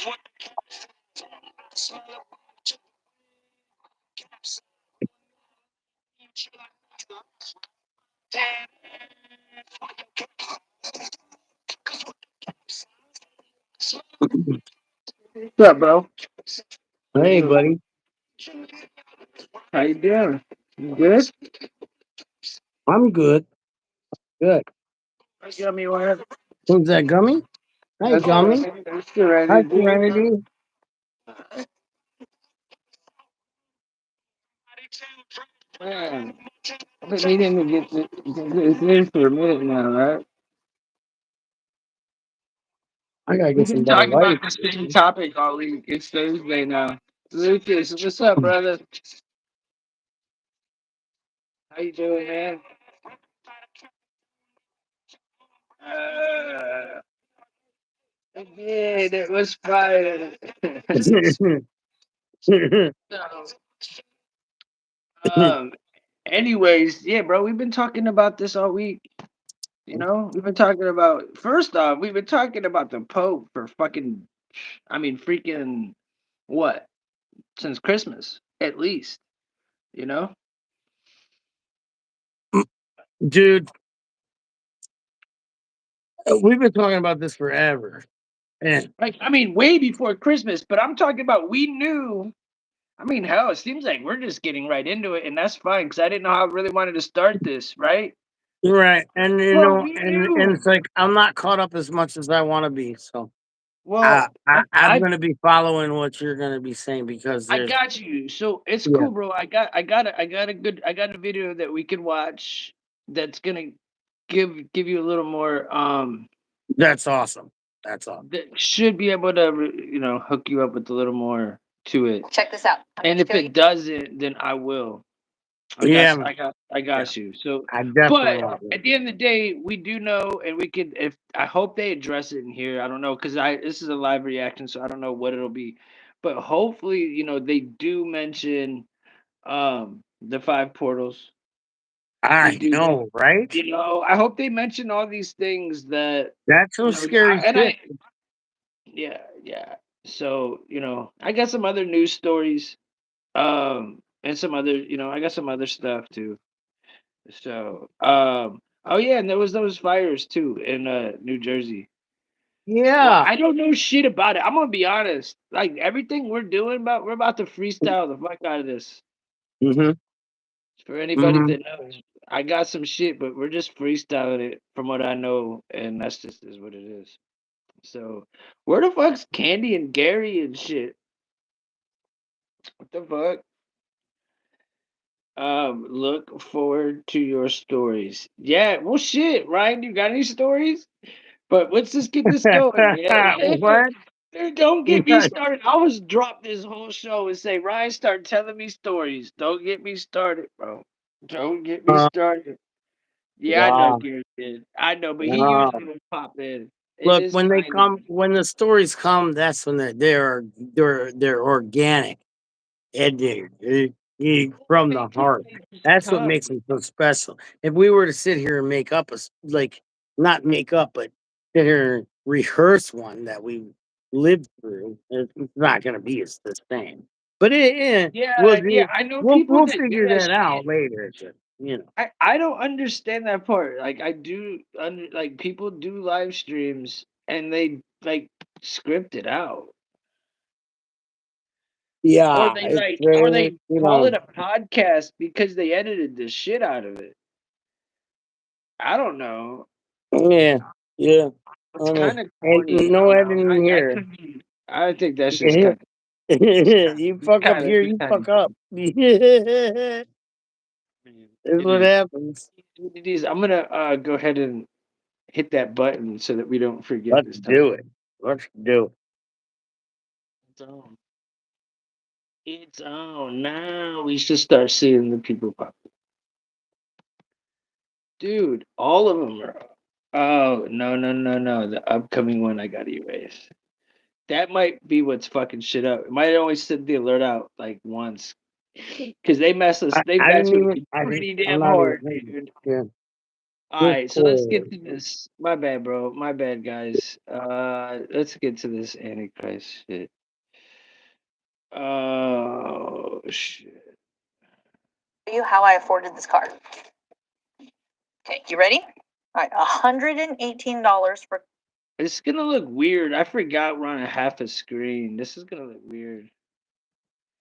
What's up, bro? Hey, buddy. How you doing? You good? I'm good. Good. Got me one. Who's that, Gummy? Hey, That's Gummy. that's ready, Hi, dude. Serenity. Man, I've been needing to get this in for a minute now, right? I gotta We've get some been better talking about light. the same topic all week. It's Thursday now. Lucas, what's up, brother? How you doing, man? Uh, I did. It was fire. um. Anyways, yeah, bro, we've been talking about this all week. You know, we've been talking about first off, we've been talking about the Pope for fucking, I mean, freaking what? Since Christmas, at least. You know, Dude, we've been talking about this forever. And like I mean, way before Christmas. But I'm talking about we knew. I mean, hell, it seems like we're just getting right into it, and that's fine because I didn't know how I really wanted to start this, right? right, and Well, we and knew. it's like I'm not caught up as much as I want to be. So Well, I'm gonna be following what you're gonna be saying because I there's got you. So it's yeah, cool, bro. I got a video that we could watch that's gonna give you a little more that's awesome. That's awesome. that should be able to hook you up with a little more to it. Check this out. And if it doesn't, then I will. Yeah, I yeah. got you. So, I definitely but want to. at the end of the day, we do know, and we could. If I hope they address it in here, I don't know because I this is a live reaction, so I don't know what it'll be. But hopefully, they do mention the five portals. They I do. know, right? I hope they mention all these things that That's some scary shit. yeah, yeah. So I got some other news stories, and some other, I got some other stuff too. So, oh yeah, and there was those fires too in New Jersey. Well, Yeah. I don't know shit about it. I'm gonna be honest. Like everything we're about to freestyle the fuck out of this. Mhm. For anybody Mhm. that knows, I got some shit, but we're just freestyling it from what I know, and that's just is what it is. So, where the fuck's Candy and Gary and shit? What the fuck? Look forward to your stories. Yeah, well, shit, Ryan, you got any stories? But let's just get this going. Yeah. What? Dude, don't get me Yeah. started. I was drop this whole show and say, Ryan, start telling me stories. Don't get me started, bro. Don't get me started. Yeah, I know Wow. Gary did. I know, but he Wow. usually will pop in. It Look, is when they fine. come, when the stories come, that's when they're organic and they from the heart. They just That's what come. makes them so special. If we were to sit here and make up like not make up, but sit here and rehearse one that we lived through, it's not going to be as the same. But we'll Yeah, yeah. do. I know people We'll that do figure that that shit. out later. So, you know. I don't understand that part. Like I do like people do live streams and they like script it out. Yeah, it's Or they you call know. it a podcast because they edited the shit out of it. I don't know. Yeah, yeah. It's Uh, kind of ain't corny. I no don't know. editing I here. couldn't. I think that's just You kind of fuck up here, it's you kind of fuck up. Is it what is. happens. It is. I'm gonna go ahead and hit that button so that we don't forget Let's this time. do it. Let's do it. It's on. It's on now. We should start seeing the people pop. Dude, all of them are. Oh no no no no! The upcoming one I gotta erase. That might be what's fucking shit up. It might only send the alert out like once, because they mess us. They I mess didn't with even. me I didn't. pretty I'm damn not even. hard, dude. Yeah. All right, so let's get to this. My bad, bro. My bad, guys. Let's get to this Antichrist shit. Oh shit! You how I afforded this car. Okay, you ready? All right, $118 for. It's gonna look weird. I forgot we're on a half a screen. This is gonna look weird.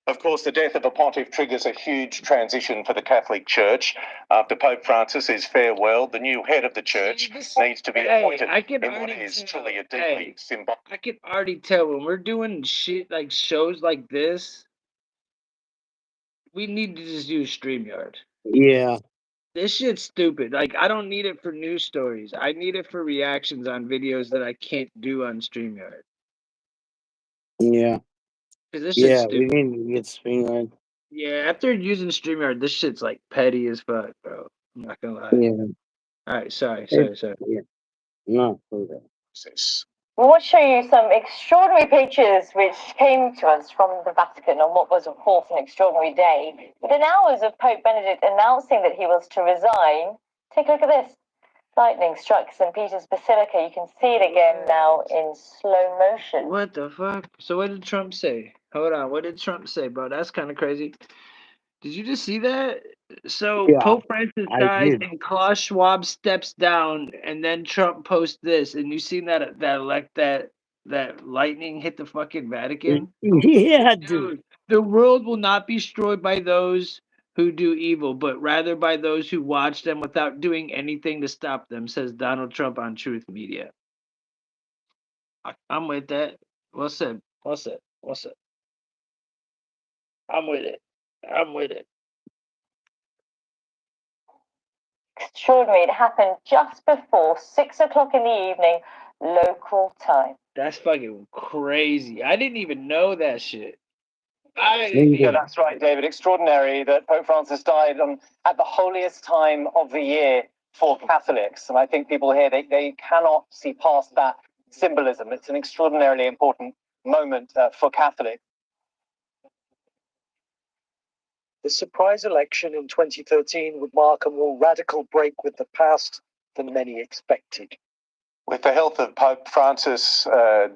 Of course, the death of a pontiff triggers a huge transition for the Catholic Church. After Pope Francis is farewelled, the new head of the church needs to be appointed in what is truly a deeply symbolic. I can already tell when we're doing shit like shows like this, we need to just use StreamYard. Yeah. This shit's stupid. Like, I don't need it for news stories. I need it for reactions on videos that I can't do on StreamYard. Yeah. Because this shit's Yeah, we stupid. need to get StreamYard. Yeah, after using StreamYard, this shit's like petty as fuck, bro. I'm not gonna lie. Yeah. Alright, sorry. Yeah. No, okay. We want to show you some extraordinary pictures which came to us from the Vatican on what was, of course, an extraordinary day. Within hours of Pope Benedict announcing that he was to resign, take a look at this. Lightning struck St. Peter's Basilica. You can see it again now in slow motion. What the fuck? So what did Trump say? Hold on, what did Trump say, bro? That's kind of crazy. Did you just see that? So Yeah, Pope Francis I dies did. and Klaus Schwab steps down, and then Trump posts this, and you seen that lightning hit the fucking Vatican? Yeah, dude. Dude, the world will not be destroyed by those who do evil, but rather by those who watch them without doing anything to stop them, says Donald Trump on Truth Media. I'm with that. What's up? What's up? What's up? I'm with it. I'm with it. Extraordinary. It happened just before 6 o'clock in the evening, local time. That's fucking crazy. I didn't even know that shit. Yeah, that's right, David. Extraordinary that Pope Francis died at the holiest time of the year for Catholics. And I think people here, they cannot see past that symbolism. It's an extraordinarily important moment for Catholics. The surprise election in 2013 would mark a more radical break with the past than many expected. With the health of Pope Francis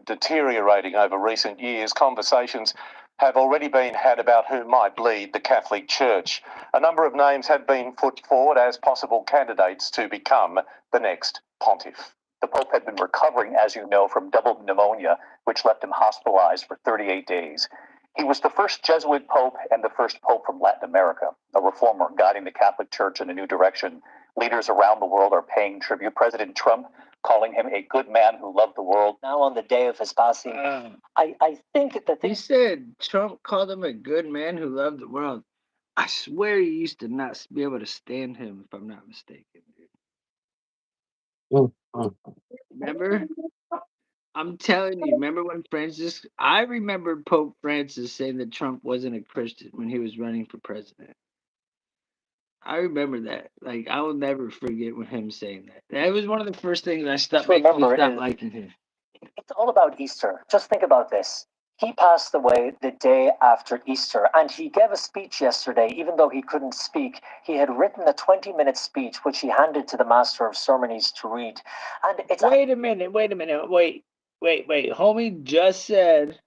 deteriorating over recent years, conversations have already been had about who might lead the Catholic Church. A number of names have been put forward as possible candidates to become the next pontiff. The Pope had been recovering, as you know, from double pneumonia, which left him hospitalized for 38 days. He was the first Jesuit Pope and the first Pope from Latin America, a reformer guiding the Catholic Church in a new direction. Leaders around the world are paying tribute. President Trump calling him a good man who loved the world. Now on the day of his passing, I think that the thing... He said Trump called him a good man who loved the world. I swear he used to not be able to stand him, if I'm not mistaken, dude. Remember? I'm telling you, remember when Francis... I remember Pope Francis saying that Trump wasn't a Christian when he was running for president. I remember that. Like, I will never forget with him saying that. That was one of the first things I stopped liking him. It's all about Easter. Just think about this. He passed away the day after Easter, and he gave a speech yesterday, even though he couldn't speak. He had written a 20-minute speech, which he handed to the Master of Ceremonies to read. And it's... Wait a minute. Wait. Homie just said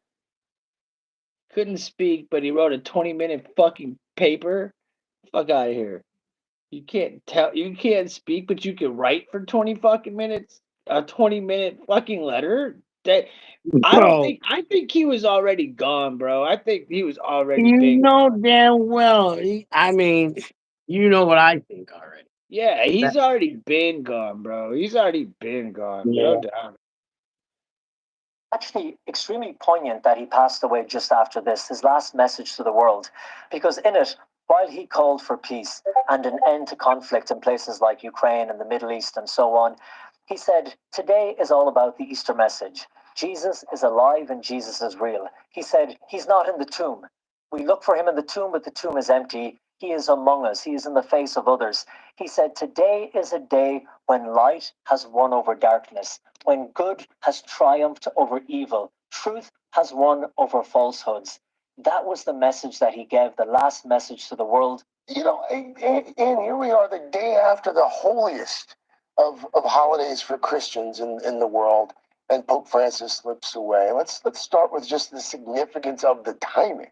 couldn't speak, but he wrote a 20-minute fucking paper. Fuck out of here. You can't speak, but you can write for 20 fucking minutes. A 20-minute fucking letter. That I think he was already gone, bro. I think he was already You know damn well. I mean, you know what I think already. Yeah, he's already been gone, bro. He's already been gone. Yeah. No doubt. Actually extremely poignant that he passed away just after this, his last message to the world, because in it, while he called for peace and an end to conflict in places like Ukraine and the Middle East and so on, he said, today is all about the Easter message. Jesus is alive and Jesus is real. He said, he's not in the tomb. We look for him in the tomb, but the tomb is empty. He is among us. He is in the face of others. He said, today is a day when light has won over darkness, when good has triumphed over evil, truth has won over falsehoods. That was the message that he gave, the last message to the world. You know, and here we are the day after the holiest. of holidays for Christians in the world, and Pope Francis slips away. Let's start with just the significance of the timing.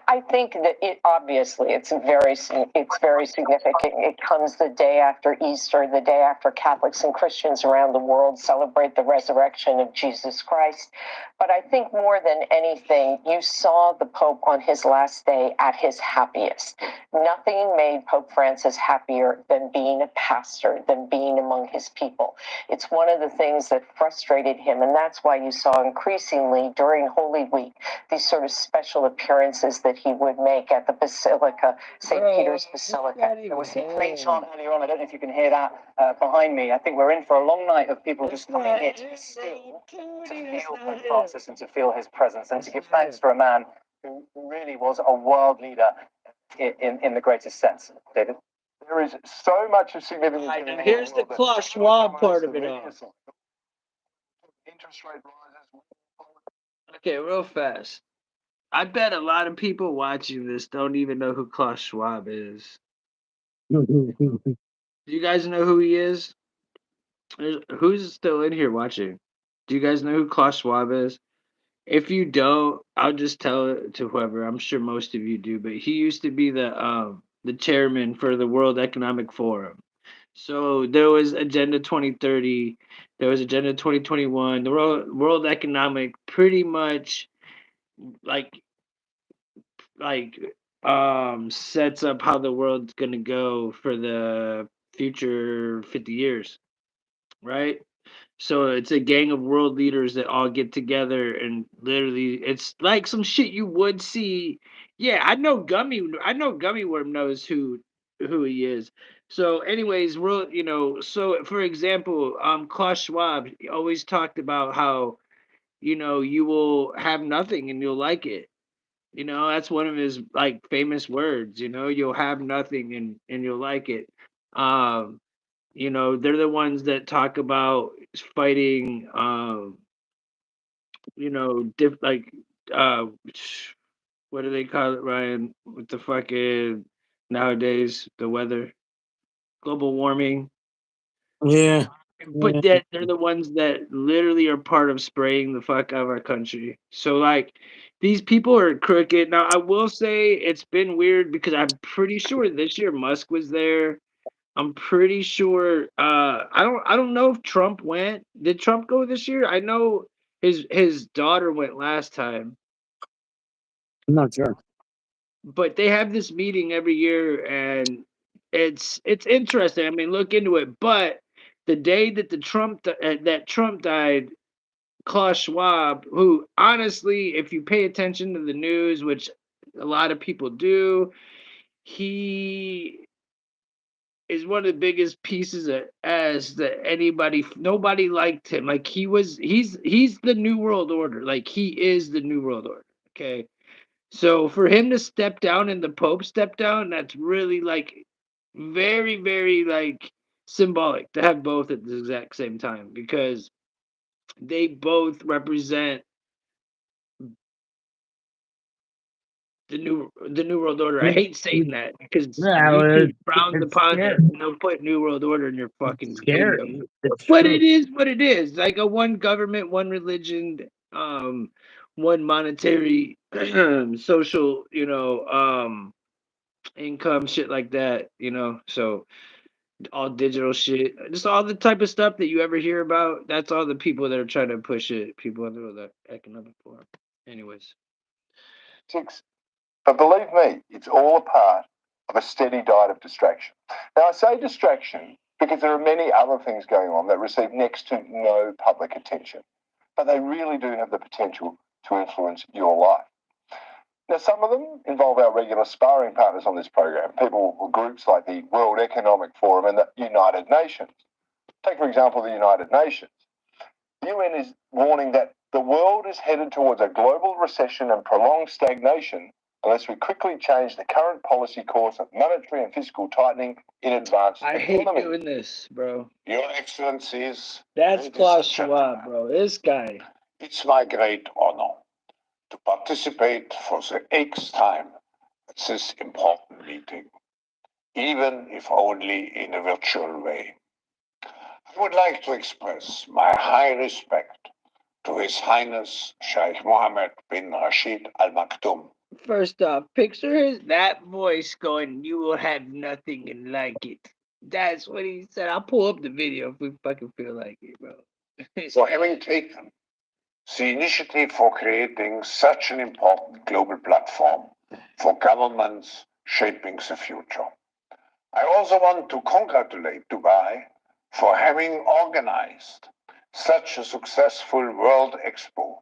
I think that it's very significant. It comes the day after Easter, the day after Catholics and Christians around the world celebrate the resurrection of Jesus Christ. But I think more than anything, you saw the Pope on his last day at his happiest. Nothing made Pope Francis happier than being a pastor, than being among his people. It's one of the things that frustrated him, and that's why you saw increasingly during Holy Week these sort of special appearances that he would make at the Basilica, St. Peter's Basilica. There was some great chant earlier on. I don't know if you can hear that behind me. I think we're in for a long night of people just coming here to be still, to feel Pope Francis and to feel his presence and to give thanks for a man who really was a world leader in the greatest sense. David? There is so much of significance. Right, and here's the Klaus Schwab part of it all. Interest rate rises. Okay, real fast. I bet a lot of people watching this don't even know who Klaus Schwab is. Do you guys know who he is? Who's still in here watching? Do you guys know who Klaus Schwab is? If you don't, I'll just tell it to whoever. I'm sure most of you do, but he used to be the chairman for the World Economic Forum. So there was Agenda 2030, there was Agenda 2021. The World Economic pretty much like like sets up how the world's gonna go for the future 50 years, right? So it's a gang of world leaders that all get together and literally it's like some shit you would see. Yeah, I know Gummy Worm knows who he is. So anyways, so for example, Klaus Schwab always talked about how, you will have nothing and you'll like it. That's one of his like famous words, you'll have nothing and you'll like it. Um they're the ones that talk about fighting, like, uh, what do they call it, Ryan? With the fucking nowadays, the weather, global warming. Yeah. But that they're the ones that literally are part of spraying the fuck out of our country. So like, these people are crooked. Now I will say it's been weird because I'm pretty sure this year Musk was there. I'm pretty sure. I don't know if Trump went. Did Trump go this year? I know his daughter went last time. I'm not sure. But they have this meeting every year, and it's interesting. I mean, look into it. But the day that Trump died, Klaus Schwab, who honestly, if you pay attention to the news, which a lot of people do, he is one of the biggest pieces of ass that nobody liked him. Like he's the new world order. Like he is the new world order. Okay. So for him to step down and the Pope step down, that's really like very, very like symbolic to have both at the exact same time because they both represent the new world order. I hate saying that because Yeah, YouTube frowns it's upon it scary. and they'll put new world order in your fucking video. Scary. It's But true. it is what it is. Like a one government, one religion, one monetary, social, income, shit like that. So all digital shit, just all the type of stuff that you ever hear about. That's all the people that are trying to push it. People under the economic forum. Anyways. But believe me, it's all a part of a steady diet of distraction. Now, I say distraction because there are many other things going on that receive next to no public attention, but they really do have the potential to influence your life. Now, some of them involve our regular sparring partners on this program, people or groups like the World Economic Forum and the United Nations. Take, for example, the United Nations. The UN is warning that the world is headed towards a global recession and prolonged stagnation unless we quickly change the current policy course of monetary and fiscal tightening in advanced I hate economy. doing this, bro. Your Excellencies, That's ladies Klaus and Schwab, gentlemen, bro. This guy. it's my great honor to participate for the 8th time at this important meeting, even if only in a virtual way. I I would like to express my high respect to His Highness Sheikh Mohammed bin Rashid Al Maktoum. First off, picture that voice going, "You will have nothing and like it." That's what he said. I'll pull up the video if we fucking feel like it, bro. For having taken the initiative for creating such an important global platform for governments shaping the future. I also want to congratulate Dubai for having organized such a successful World Expo.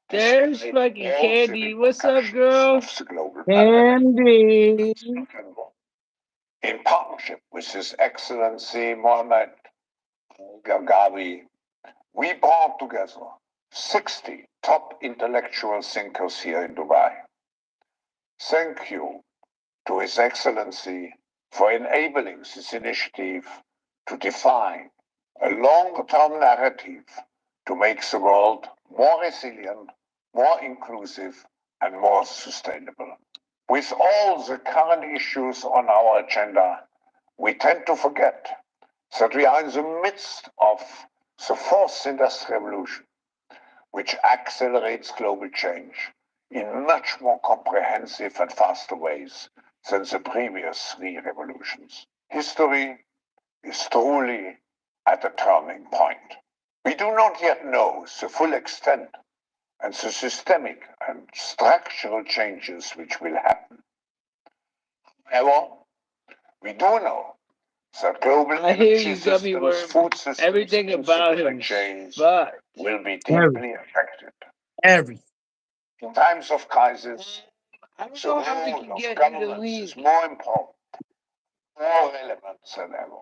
There's despite fucking all the Candy. What's up, repercussions girl? of the global pandemic. Candy. In partnership with His Excellency Mohammed Gargawi, we brought together 60 top intellectual thinkers here in Dubai. Thank you to His Excellency for enabling this initiative to define a long-term narrative to make the world more resilient, more inclusive, and more sustainable. With all the current issues on our agenda, we tend to forget that we are in the midst of the fourth industrial revolution, which accelerates global change in much more comprehensive and faster ways than the previous three revolutions. History is truly at a turning point. We do not yet know the full extent and the systemic and structural changes which will happen. However, we do know that global I hear energy you, gummy systems, worm. food systems, Everything and about supply him. chains But will be deeply affected. Everything. In times of crisis, I don't the know how we role can of get you to governments leave. is more important, more relevant than ever.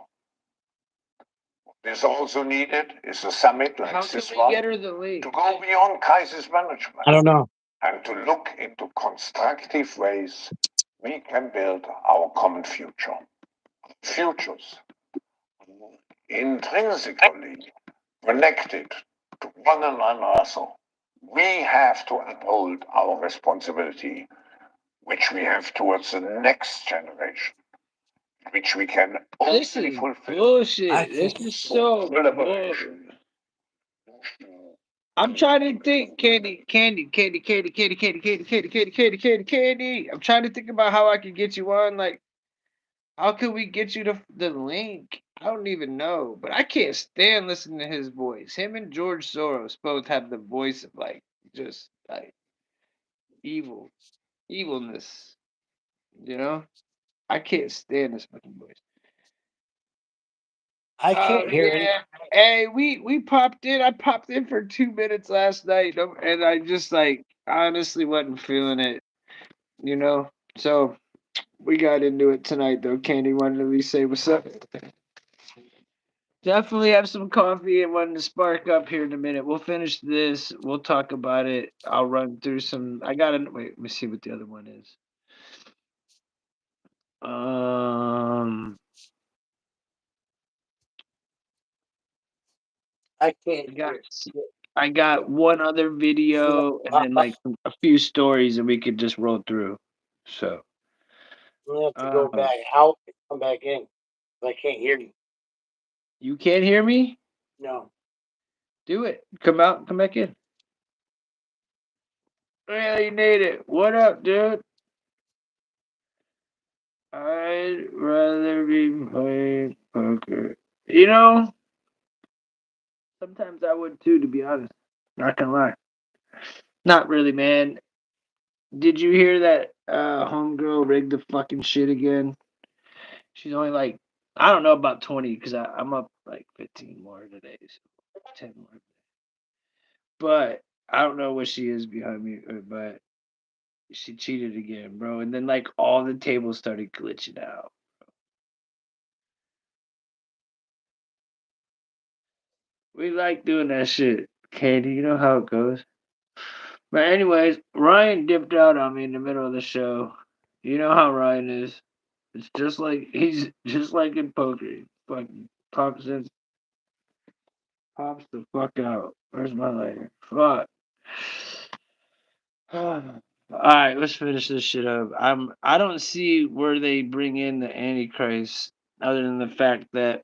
What is also needed is a summit like How can this we one get her the link? to go beyond crisis management I don't know. and to look into constructive ways we can build our common future. Futures intrinsically connected to one another. We have to uphold our responsibility, which we have towards the next generation, which we can This only is fulfill bullshit. This can't. is so bull. collaboration. I'm trying to think, Candy. I'm trying to think about how I can get you on. Like, how could we get you the link? I don't even know, but I can't stand listening to his voice. Him and George Soros both have the voice of like just like evilness. You know, I can't stand this fucking voice. I can't hear it. Yeah. Hey, we popped in. I popped in for 2 minutes last night, and I just like honestly wasn't feeling it. You know, so we got into it tonight though. Candy wanted to at least say what's up. Definitely have some coffee and wanting to spark up here in a minute. We'll finish this. We'll talk about it. I'll run through some. I gotta wait. Let me see what the other one is. Um, I can't I hear got it. I got one other video and then like a few stories that we could just roll through. So, I'm gonna have to go um, back out and come back in. I can't hear you. you can't hear me? No. Do it. Come out. Come back in. Yeah, you need it. What up, dude? I'd rather be playing poker. You know, sometimes I would too, to be honest. Not gonna lie. Not really, man. Did you hear that homegirl rigged the fucking shit again? She's only like, I don't know about 20 because I'm up like 15 more today. So 10 more. But I don't know what she is behind me, but she cheated again, bro. And then like all the tables started glitching out. We like doing that shit, Katie. You know how it goes. But anyways, Ryan dipped out on me in the middle of the show. You know how Ryan is. It's just like he's just like in poker. He fucking pops the fuck out. Where's my lighter? Fuck. All right, let's finish this shit up. I don't see where they bring in the Antichrist other than the fact that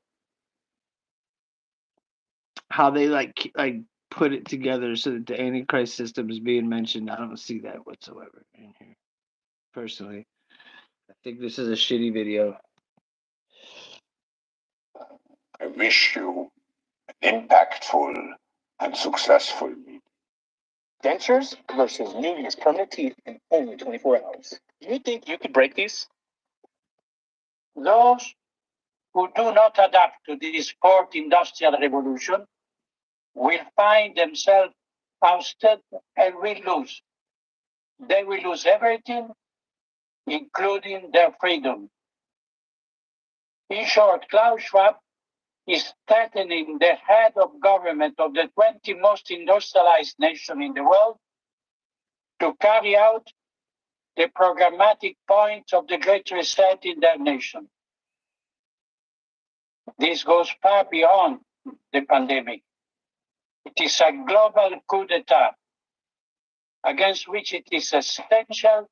how they like put it together so that the Antichrist system is being mentioned. I don't see that whatsoever in here. Personally, I think this is a shitty video. I wish you an impactful and successful meeting. Dentures versus Newman's permanent teeth in only 24 hours. Do you think you could break these? Those who do not adapt to this fourth industrial revolution will find themselves ousted and will lose. They will lose everything, including their freedom. In short, Klaus Schwab is threatening the head of government of the 20 most industrialized nations in the world to carry out the programmatic points of the Great Reset in their nation. This goes far beyond the pandemic. It is a global coup d'etat against which it is essential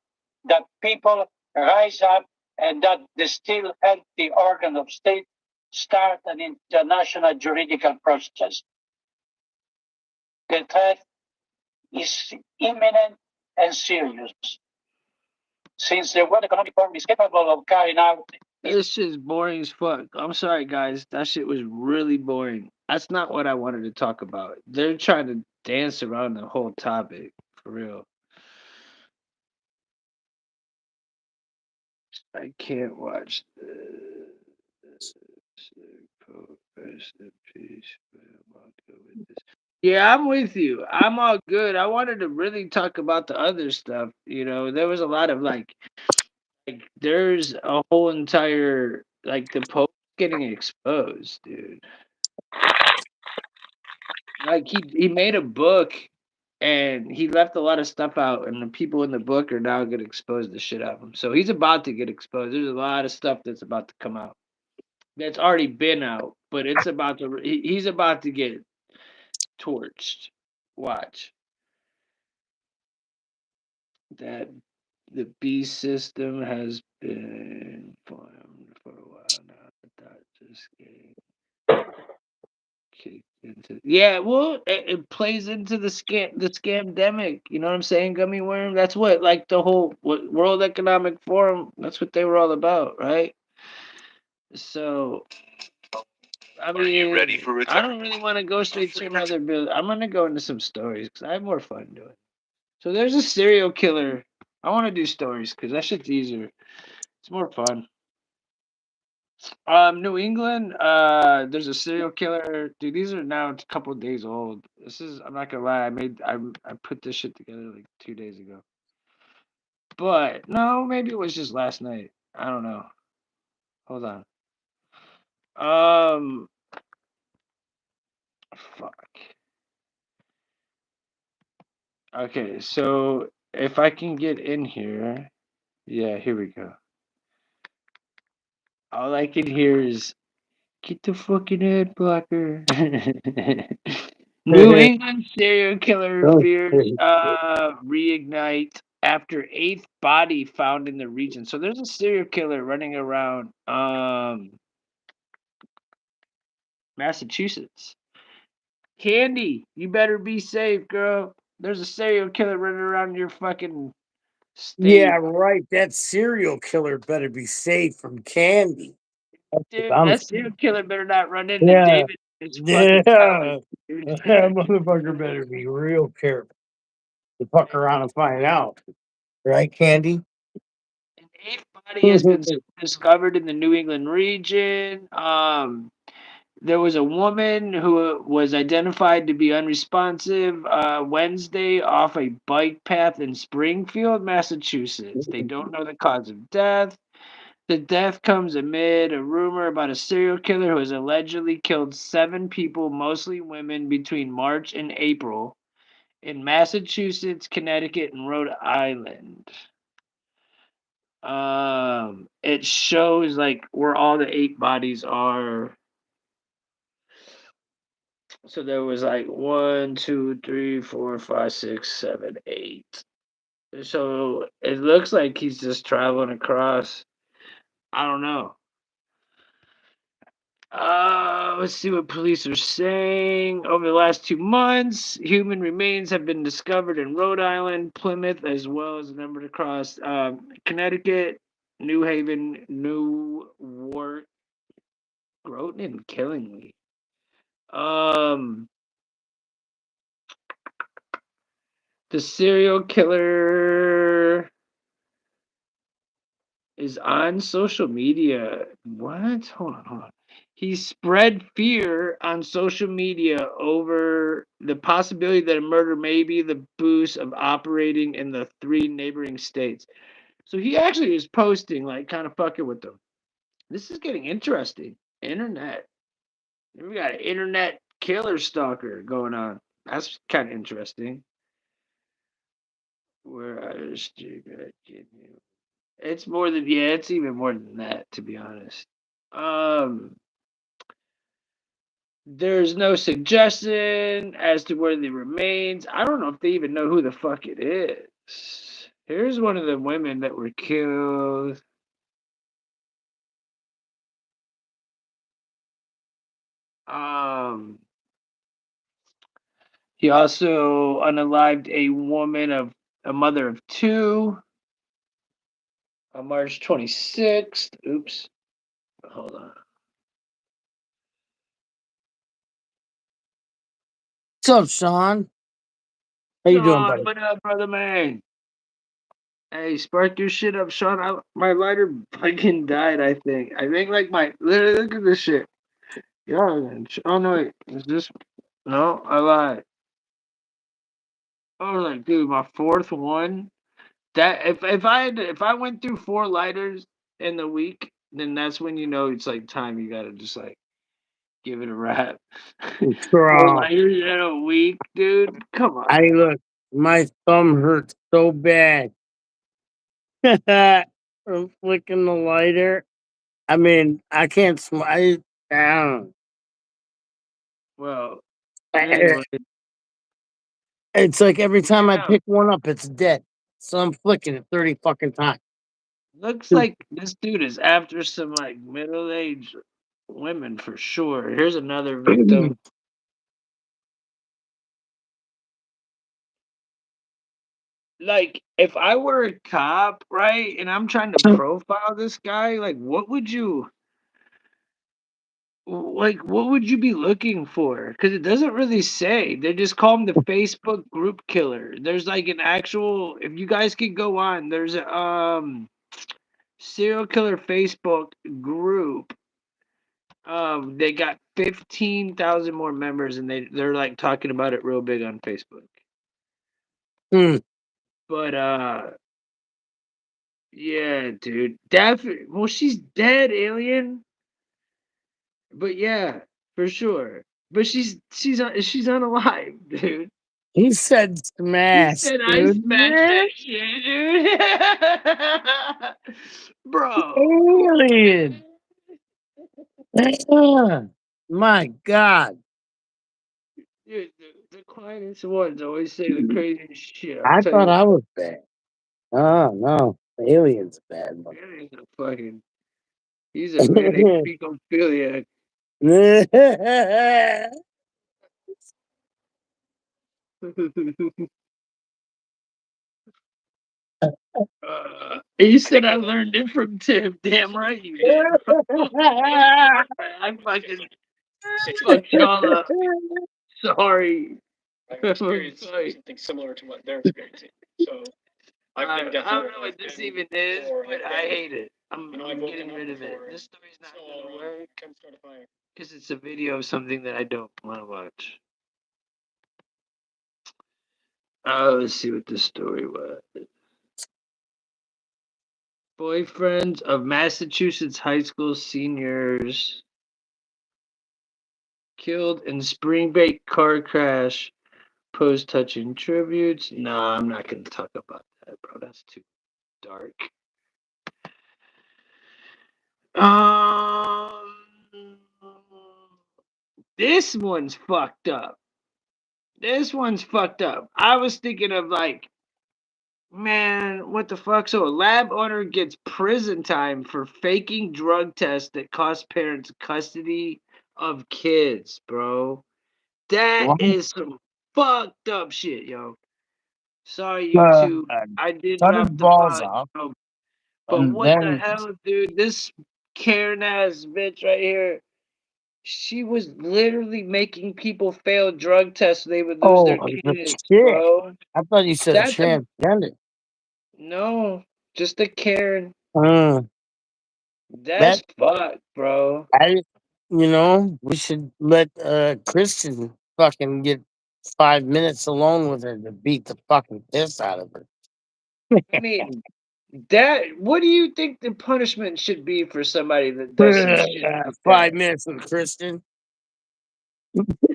that people rise up and that the still healthy organ of state start an international juridical process. The threat is imminent and serious, since the World Economic Forum is capable of carrying out. This shit's boring as fuck. I'm sorry, guys. That shit was really boring. That's not what I wanted to talk about. They're trying to dance around the whole topic, for real. I can't watch this. Rest in peace. I'm all good with this. Yeah, I'm with you. I'm all good. I wanted to really talk about the other stuff. You know, there was a lot of like there's a whole entire like the Pope getting exposed, dude. Like he made a book and he left a lot of stuff out, and the people in the book are now gonna expose the shit out of him. So he's about to get exposed. There's a lot of stuff that's about to come out. That's already been out, but it's about to. He's about to get torched. Watch that. The beast system has been formed for a while now. That just getting kicked into. Yeah, well, it plays into the scamdemic. You know what I'm saying, gummy worm? That's what like the whole World Economic Forum. That's what they were all about, right? So I mean, Are you ready for I don't really want to go straight to another bill. I'm gonna go into some stories because I have more fun doing it. So there's a serial killer. I want to do stories because that shit's easier. It's more fun. New England. There's a serial killer. Dude, these are now a couple of days old. This is. I'm not gonna lie. I put this shit together like 2 days ago. But no, maybe it was just last night. I don't know. Hold on. Um. Fuck. Okay, so if I can get in here, yeah, here we go. All I can hear is get the fucking ad blocker. New England serial killer fears reignite after eighth body found in the region. So there's a serial killer running around Massachusetts. Candy, you better be safe, girl. There's a serial killer running around your fucking state. Yeah, right. That serial killer better be safe from candy. Dude, I'm that serial killer better not run into yeah, David in his fucking yeah. house, dude. That motherfucker better be real careful to fuck around and find out. Right, Candy? An eighth body has been discovered in the New England region. There was a woman who was identified to be unresponsive Wednesday off a bike path in Springfield, Massachusetts. They don't know the cause of death. The death comes amid a rumor about a serial killer who has allegedly killed 7 people, mostly women, between March and April in Massachusetts, Connecticut, and Rhode Island. It shows like where all the 8 bodies are. So there was like 1, 2, 3, 4, 5, 6, 7, 8. So it looks like he's just traveling across. I don't know. Let's see what police are saying. Over the last 2 months, human remains have been discovered in Rhode Island, Plymouth, as well as a number across Connecticut, New Haven, Newark, Groton, and Killingly. The serial killer is on social media. What? Hold on. He spread fear on social media over the possibility that a murder may be the boost of operating in the 3 neighboring states. So he actually is posting, like, kind of fucking with them. This is getting interesting. Internet. We got an internet killer stalker going on. That's kind of interesting. It's more than it's even more than that, to be honest. There's no suggestion as to where the remains. I don't know if they even know who the fuck it is. Here's one of the women that were killed. He also unalived a woman a mother of 2 on March 26th. Oops. Hold on. What's up, Sean? How you doing, buddy? What up, brother man? Hey, spark your shit up, Sean. My lighter fucking died, I think. Like literally, look at this shit. Yeah. Oh, no, wait. Is this? No, I lied. Oh, like, dude, my 4th one. That if I went through 4 lighters in the week, then that's when you know it's like time. You gotta just like give it a wrap. 4 Bro, lighters in a week, dude. Come on. look, my thumb hurts so bad from flicking the lighter. I mean, I can't smile down. Well, anyway, It's like every time I yeah. pick one up, it's dead. So I'm flicking it 30 fucking times. Looks like this dude is after some like middle-aged women for sure. Here's another victim. Like, if I were a cop, right, and I'm trying to profile this guy, like, what would you be looking for? Because it doesn't really say. They just call him the Facebook group killer. There's like an actual. If you guys could go on, there's a serial killer Facebook group. They got 15,000 more members, and they're like talking about it real big on Facebook. But yeah, dude, definitely. Well, she's dead, alien. But yeah, for sure. But she's unalive, dude. He said He smash, said I dude. smashed that shit, dude. Bro, come on, Alien. My God. dude. The quietest ones always say the craziest shit. I'll I tell thought you. I was bad. Oh, no. The alien's bad. Alien's a fucking. He's a manic pedophiliac. He said I learned it from Tim. Damn right you did. I fucking fucked y'all up. Sorry. I've experienced something similar to what they're experiencing. So I've been definitely. I don't know what this even is, but I hate it. I'm getting rid of it. This story's not gonna work because it's a video of something that I don't want to watch. Let's see what this story was. Boyfriends of Massachusetts high school seniors killed in spring break car crash. Post touching tributes. Nah, I'm not gonna talk about that, bro. That's too dark. This one's fucked up. I was thinking of like, man, what the fuck? So a lab owner gets prison time for faking drug tests that cost parents custody of kids, bro. That What? is some fucked up shit, yo. Sorry, YouTube. I did Cut his drop the balls pod, off, bro. But and what the then hell, dude? This Karen ass bitch right here. She was literally making people fail drug tests so they would lose their the kids, chick. bro. I thought you said That's a transgender. no, just a Karen. Mm, That's that fucked, bro. we should let Christian fucking get 5 minutes alone with her to beat the fucking piss out of her. I mean, that. What do you think the punishment should be for somebody that does some shit like that? 5 minutes with Christian.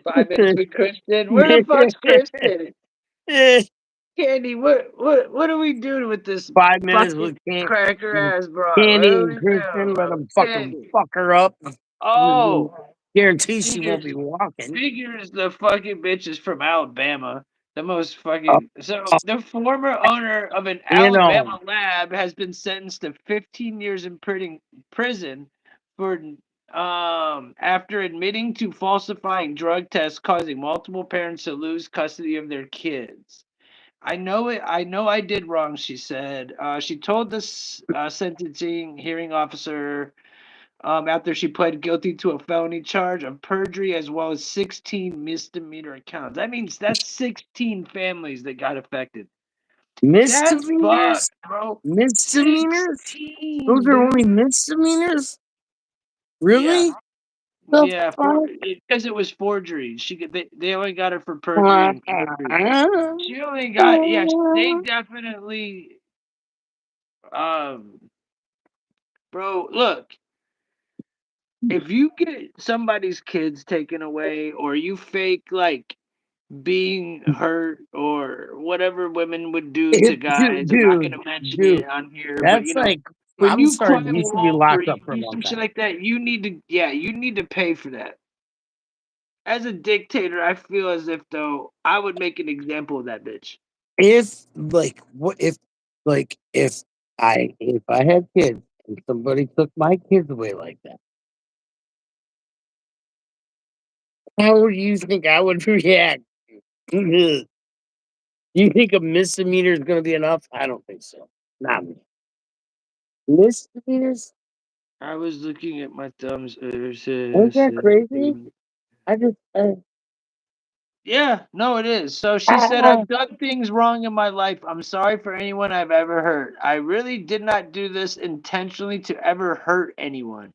5 minutes with Kristen. Where the fuck's Kristen? Candy, what do we do with this 5 minutes fucking with cracker ass broad? What Candy do and we do, Christian. Let bro? them fucking Candy. fuck her up. Oh, Guarantee she won't figures be walking. figures the fucking bitch is from Alabama. The most Oh, fucking the former owner of an you know, Alabama lab has been sentenced to 15 years in prison for after admitting to falsifying drug tests causing multiple parents to lose custody of their kids. I know it. I know I did wrong, she said. She told this sentencing hearing officer after she pled guilty to a felony charge of perjury as well as 16 misdemeanor counts. That means that's 16 families that got affected. That's misdemeanors. fucked, bro. Misdemeanors. Those 16, are only dude. misdemeanors. Yeah. Really? The Yeah, fuck? because it was forgery. They only got her for perjury and forgery. She only got they definitely um bro, look, if you get somebody's kids taken away or you fake like being hurt or whatever women would do to guys, I'm not Dude, gonna mention dude, it on here, but that's like, when I'm you sorry, climb a you should be wall or locked you up for a do long some shit time. like that, you need to pay for that. As a dictator, I feel as if though I would make an example of that bitch. If like, what if, like, if I had kids and somebody took my kids away like that, how would you think I would react? You think a misdemeanor is going to be enough? I don't think so. Not me. Misdemeanors? I was looking at my thumbs. Ain't that crazy? I just, Yeah, no, it is. So she said, ah, I've done things wrong in my life. I'm sorry for anyone I've ever hurt. I really did not do this intentionally to ever hurt anyone.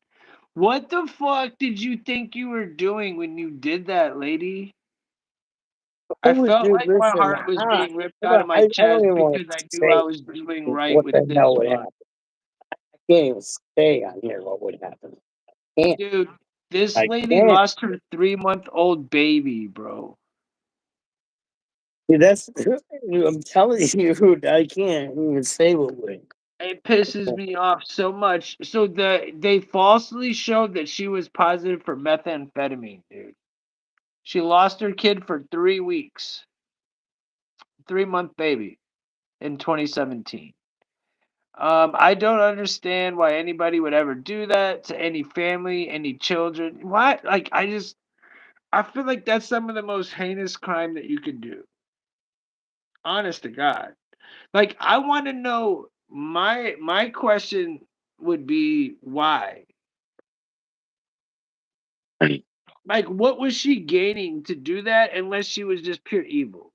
What the fuck did you think you were doing when you did that, lady? I felt dude, like my listen, heart was ah, being ripped I out of don't, my I don't chest even want because I to knew I say was doing right what with the this hell would one. happen. I can't even say on here what would happen. Can't. Dude, this I lady can't. lost her 3-month-old baby, bro. Dude, that's, I'm telling you, I can't even say what would. It pisses me off so much. So they falsely showed that she was positive for methamphetamine, dude. She lost her kid for 3 weeks, 3-month baby in 2017. I don't understand why anybody would ever do that to any family, any children. Why? Like, I feel like that's some of the most heinous crime that you could do. Honest to God. Like, I want to know. My question would be why. Like, what was she gaining to do that unless she was just pure evil?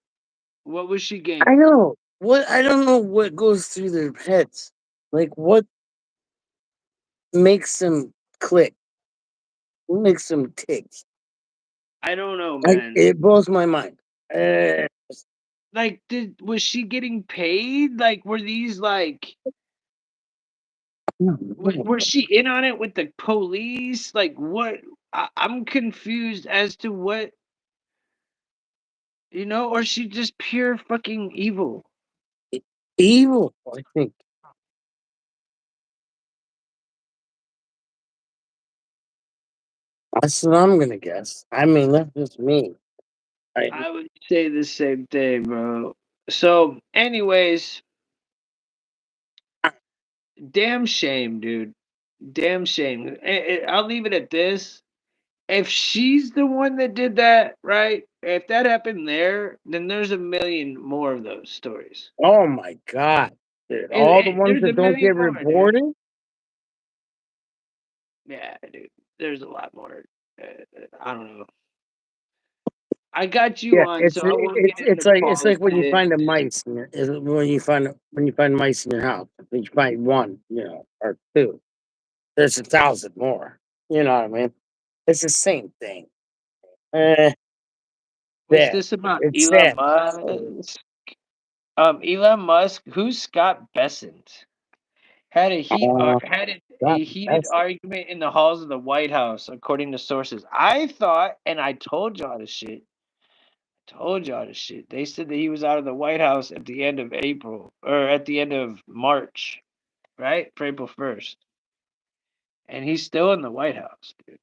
What was she I gaining? know what I don't know what goes through their heads. Like what makes them click? What makes them tick? I don't know, man. It blows my mind. Uh, Like, was she getting paid? Like, were these like was she in on it with the police? Like, what? I'm confused as to what or she just pure fucking evil. evil, I think. That's what I'm gonna guess. I mean, that's just me. I, I would say the same thing, bro. So, anyways, damn shame, dude. Damn shame. I'll leave it at this. if she's the one that did that, right? If that happened there, then there's a million more of those stories. Oh my god, dude! All the ones There's a that don't million get more, dude. reported. Yeah, dude. There's a lot more. I don't know. I got you Yeah, on, it's so I won't get into it's like when you find a politics. mice in your when you find mice in your house. When you find one, or two. There's 1,000 more. You know what I mean? It's the same thing. Eh, What's sad. this about It's Elon sad. Musk? Elon Musk, who's Scott Bessent? Had God, a heated that's argument in the halls of the White House, according to sources. I thought, and I told y'all this shit. Told y'all this shit. They said that he was out of the White House at the end of April or at the end of March, right? For April 1st, and he's still in the White House, dude.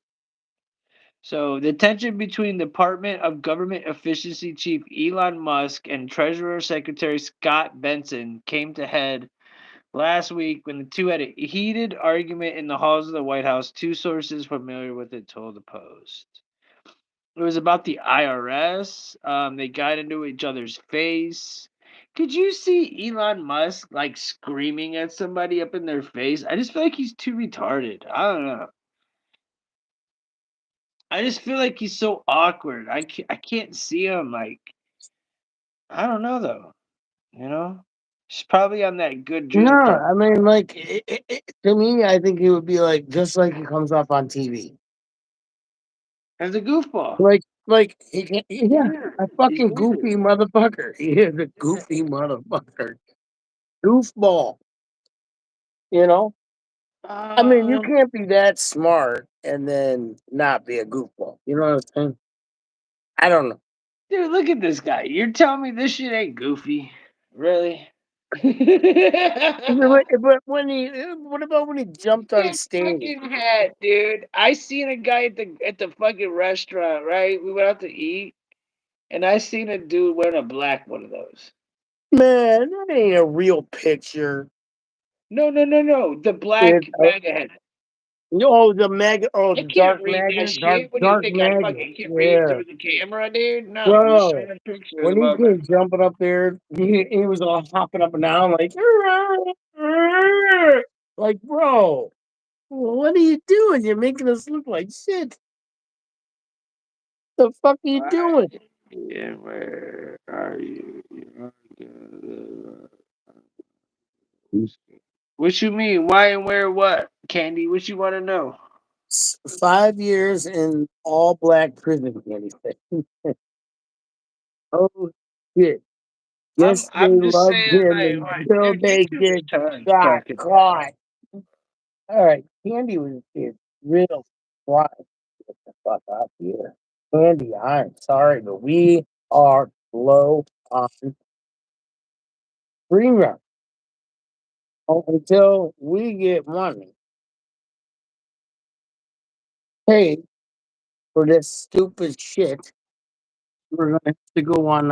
So the tension between Department of Government Efficiency Chief Elon Musk and Treasurer Secretary Scott Benson came to head last week when the two had a heated argument in the halls of the White House, two sources familiar with it told the Post. It was about the IRS. They got into each other's face. Could you see Elon Musk like screaming at somebody up in their face? I just feel like he's too retarded. I don't know. I just feel like he's so awkward. I can't see him like I don't know though. You know, he's probably on that good no. drink type I mean, like to me, I think it would be like just like he comes off on TV. as a goofball. Like he can, yeah, Weird. a He's fucking weird. goofy motherfucker. He is a goofy motherfucker, goofball. You know, I mean, you Um, can't be that smart and then not be a goofball. You know what I'm saying? I don't know. Dude, look at this guy. You're telling me this shit ain't goofy? Really? But when what about when he jumped on Fucking stage? fucking hat, dude. I seen a guy at the fucking restaurant, right? We went out to eat, and I seen a dude wearing a black one of those. Man, that ain't a real picture. No, no, no, no. The It, black MAGA hat. the maggot, I the can't dark read that maggot, shit. What do you dark think? I maggot. fucking can read Yeah, through the camera, dude? No, I'm just bro. showing a picture of the When he motherfucker. came jumping up there, he was all hopping up and down like, bro, what are you doing? You're making us look like shit. The fuck are you doing? Why? Yeah, where are you? What you mean? Why and where? What? Candy? What you want to know? 5 years in all black prison, Candy said. Oh shit. I'm Yes, they I'm just loved saying, him like, until dude, you're they too get retarded got talking. caught. All right, Candy was is real quiet. Get the fuck out here. Candy, I'm sorry, but we are low on free run until we get money paid for this stupid shit. We're gonna have to go on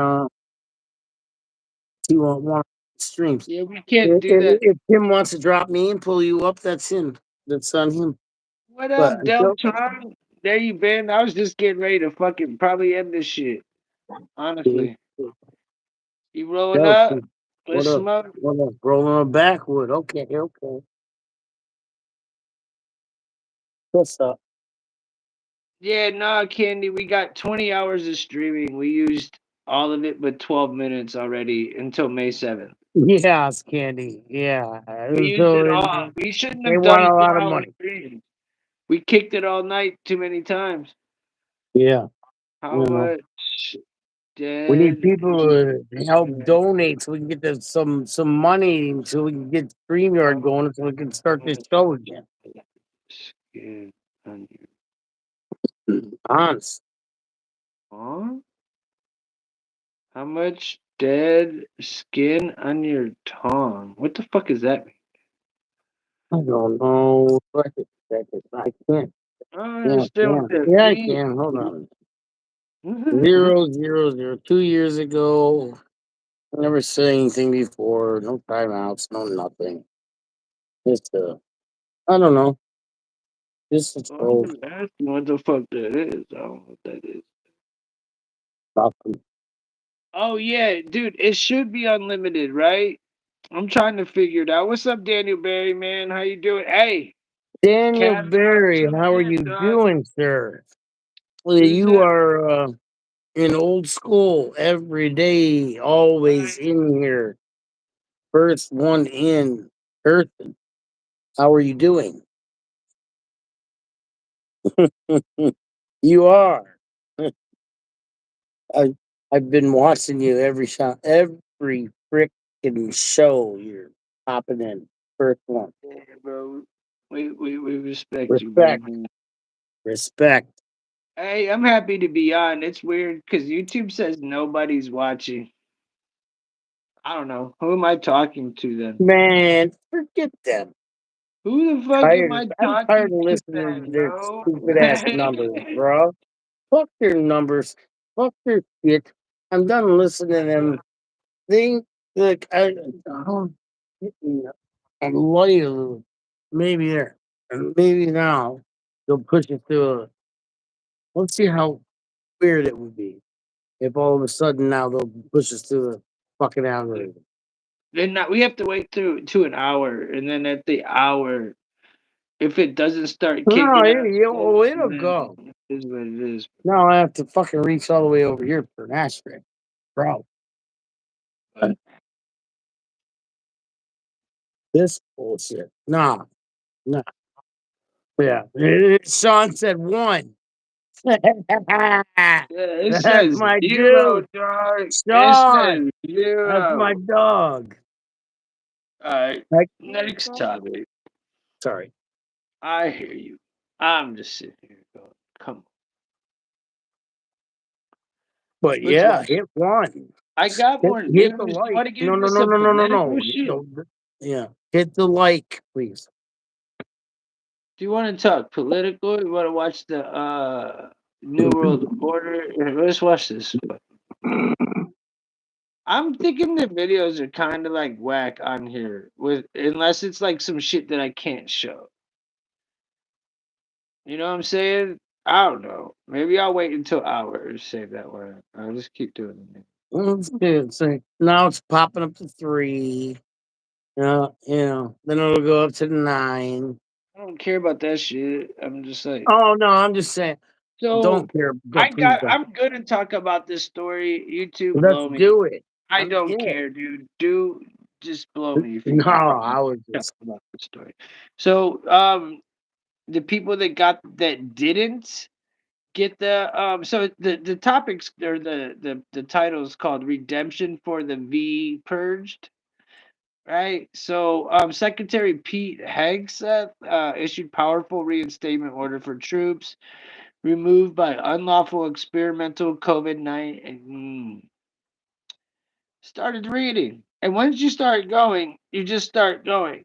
to one of the streams. Yeah, we can't do that. If Tim wants to drop me and pull you up, that's him. That's on him. What But up, until Deltron? There you been? I was just getting ready to fucking probably end this shit. Honestly, you rolling up? Delton, Let's what up? smoke. What up? Rolling a backwood. Okay, okay. What's up? Yeah, nah, Candy. We got 20 hours of streaming. We used all of it, but 12 minutes already until May 7th. Yes, Candy. Yeah. We used So it all. We shouldn't they have want done a lot of 4 hour money. streams. We kicked it all night too many times. Yeah. How You know, much we need dead? people to help donate so we can get some money so we can get StreamYard going so we can start this show again. Skin on your Honest. tongue? How much dead skin on your tongue? What the fuck is that mean? I don't know. I can't. I don't Yeah, understand what that yeah, I means. can. Hold on. 000 2 years ago. Never said anything before. No timeouts. No nothing. Just I don't know. This is Well, I'm old just asking what the fuck that is. I don't know what that is. fucking Oh yeah, dude, it should be unlimited, right? I'm trying to figure it out. What's up, Daniel Barry, man? How you doing? Hey, Daniel Cavs are Berry. tuned How are in, you dog. doing, sir? Well, Who's you that? are in old school every day, always Right. in here. First one in person. How are you doing? You are. I I've been watching you every shot, every freaking show. You're popping in first one. Yeah, bro. We respect you, bro. Respect, respect. Hey, I'm happy to be on. It's weird because YouTube says nobody's watching. I don't know. Who am I talking to then? Man, forget them. Who the fuck am I I'm tired talking of to listening to then, their bro? stupid ass numbers, bro. Fuck their numbers. Fuck their shit. I'm done listening to them. They like I love you. Maybe there, and maybe now they'll push it through. Let's see how weird it would be if all of a sudden now they'll push us through the fucking algorithm. Then not, we have to wait through to an hour, and then at the hour, if it doesn't start No, kicking out, it'll then go. it is what it is. Now I have to fucking reach all the way over here for an asterisk, bro. But This bullshit. Nah, nah. Yeah. Sean said one. yeah, it That's says my zero, dude. dog. It Sean. says That's my zero. dog. All right, Like, next topic. sorry. I hear you. I'm just sitting here going, come on. But Let's yeah, watch. hit one. I got more Hit the news. You like. want to get No, no, into no, some no, no, no, political no. shit? Yeah. Hit the like, please. Do you want to talk political? You want to watch the New World Order? Let's watch this. I'm thinking the videos are kind of like whack on here, with unless it's like some shit that I can't show. You know what I'm saying? I don't know. Maybe I'll wait until hours. Save that one. I'll just keep doing it. Let's do it. So now it's popping up to 3. Then it'll go up to 9. I don't care about that shit. I'm just like, Oh no, I'm just saying. so Don't care. Don't please don't. I'm gonna talk about this story. YouTube Let's blow me. do it. I I'm don't in. care, dude. Do just blow me if you No, want. I was Talk just about the story. So, the people that didn't get so the topics or the title is called Redemption for the V Purged, right? So, Secretary Pete Hegseth issued powerful reinstatement order for troops removed by unlawful experimental COVID-19. Started reading, and once you start going, you just start going.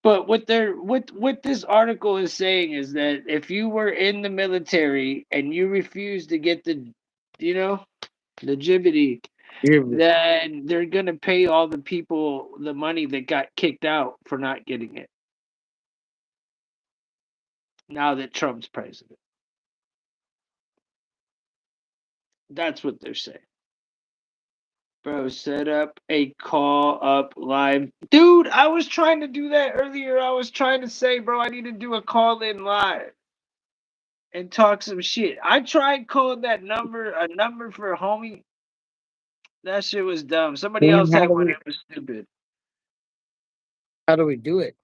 But what this article is saying is that if you were in the military and you refused to get you know, the GBT, give then they're gonna pay all the people the money that got kicked out for not getting it. Now that Trump's president, that's what they're saying. Bro, set up a call up live. Dude, I was trying to do that earlier. I was trying to say, bro, I need to do a call in live and talk some shit. I tried calling that number, a number for a homie. That shit was dumb. Somebody else how had do one. we It was stupid. do it?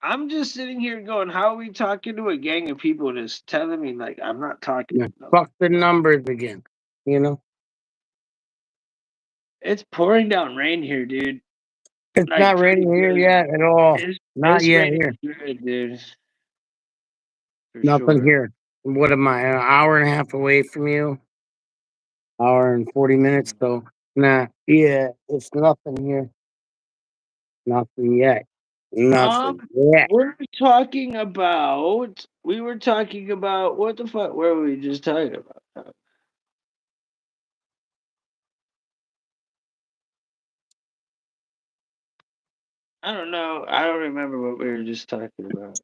I'm just sitting here going, how are we talking to a gang of people that's telling me, like, I'm not talking Yeah. to them? Fuck the numbers again. You know? It's pouring down rain here, dude. It's Like, not pretty raining here good. yet at all. Not It's yet raining here. good, dude. For Nothing sure. here. What am I? An hour and a half away from you? Hour and 40 minutes. So nah. Yeah, it's nothing here. Nothing yet. Nothing Um, yet. we were talking about, what the fuck were we just talking about? I don't know. I don't remember what we were just talking about.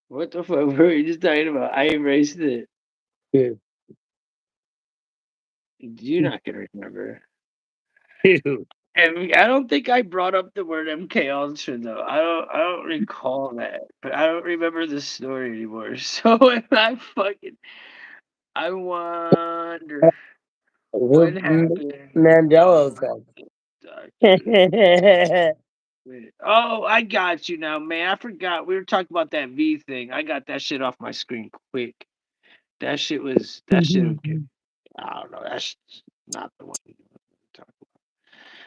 What the fuck were we just talking about? I erased it. Dude. You're not gonna remember. Dude. And I don't think I brought up the word MK Ultra though. I don't recall that, but I don't remember the story anymore. So I wonder what happened. Mandela Oh, effect. wait. Oh, I got you now, man. I forgot we were talking about that V thing. I got that shit off my screen quick. That shit. Okay. I don't know. That's not the one we talk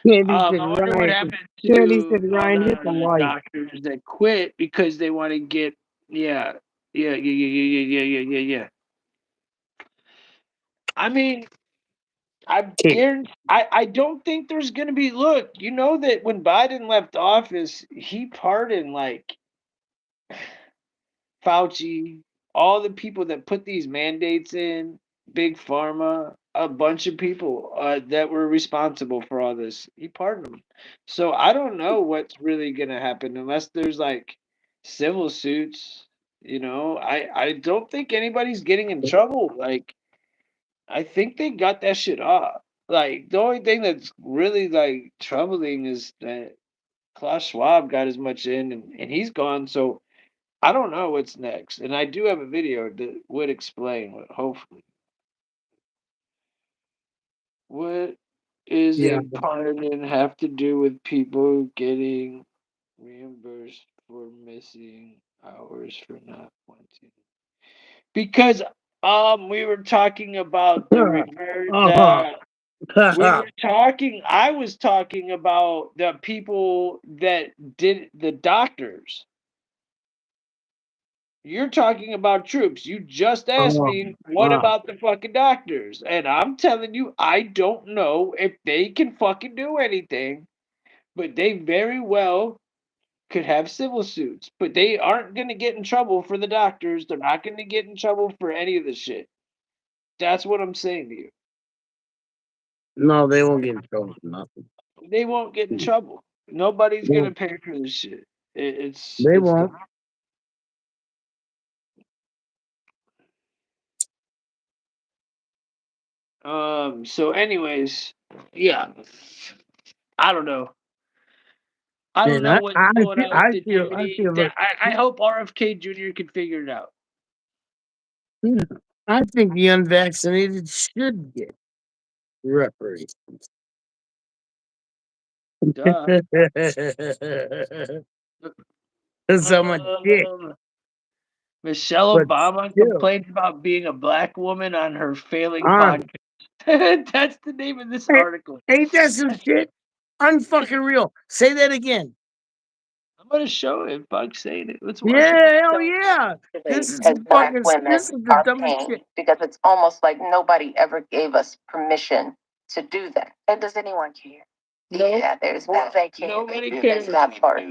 Candy said I wonder what Ryan. happened Candy to said all Ryan hit the the light. doctors that quit because they want to get yeah, yeah. I mean, I don't think there's gonna be. Look, you know that when Biden left office, he pardoned like Fauci, all the people that put these mandates in, Big Pharma, a bunch of people that were responsible for all this. He pardoned them. So I don't know what's really gonna happen unless there's like civil suits. You know, I don't think anybody's getting in trouble. Like I think they got that shit off. Like the only thing that's really like troubling is that Klaus Schwab got as much in and he's gone. So I don't know what's next, and I do have a video that would explain what. Hopefully, what is Yeah. a pardon have to do with people getting reimbursed for missing hours for not wanting? Because we were talking about the reverse. We were talking. I was talking about the people that did the doctors. You're talking about troops. You just asked me, what about the fucking doctors? And I'm telling you, I don't know if they can fucking do anything, but they very well could have civil suits. But they aren't going to get in trouble for the doctors. They're not going to get in trouble for any of this shit. That's what I'm saying to you. No, they won't get in trouble for nothing. They won't get in trouble. Nobody's going to pay for this shit. They It's won't. done. So anyways, yeah. I don't know. I don't And know what's going on with I the feel duty. like I hope RFK Jr. can figure it out. I think the unvaccinated should get reparations. Duh. That's so much dick. Michelle But Obama still, complains about being a black woman on her failing on podcast. That's the name of this article. ain't that some shit? Unfucking real. Say that again. I'm gonna show it. Fuck saying it. Let's watch it. Yeah, hell yeah. This is As black fucking. women This is the are dumbest paying shit. because it's almost like nobody ever gave us permission to do that. And does anyone care? No. Yeah, there's that. They care. Nobody There's cares. that part.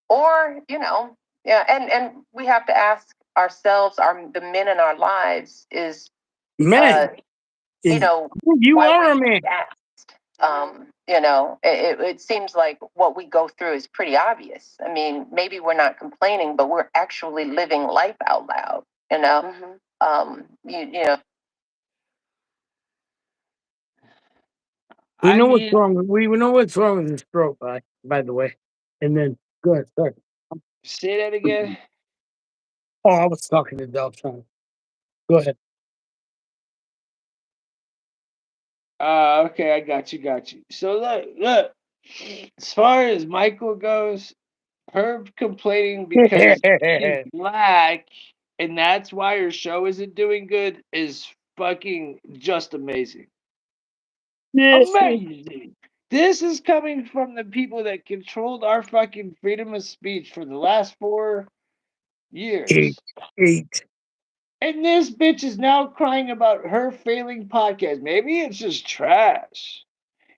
Or, yeah, and we have to ask ourselves, the men in our lives is, Man, you why are a we man. asked. It seems like what we go through is pretty obvious. I mean, maybe we're not complaining, but we're actually living life out loud. You know. We know what's wrong. We know what's wrong with this throat, by the way. And then go ahead. Sorry. Say that again. Oh, I was talking to Deltron. Go ahead. Okay, I got you. So look. As far as Michael goes, her complaining because she's black and that's why her show isn't doing good is fucking just amazing. Amazing. This is coming from the people that controlled our fucking freedom of speech for the last 4 years. Eight. And this bitch is now crying about her failing podcast. Maybe it's just trash.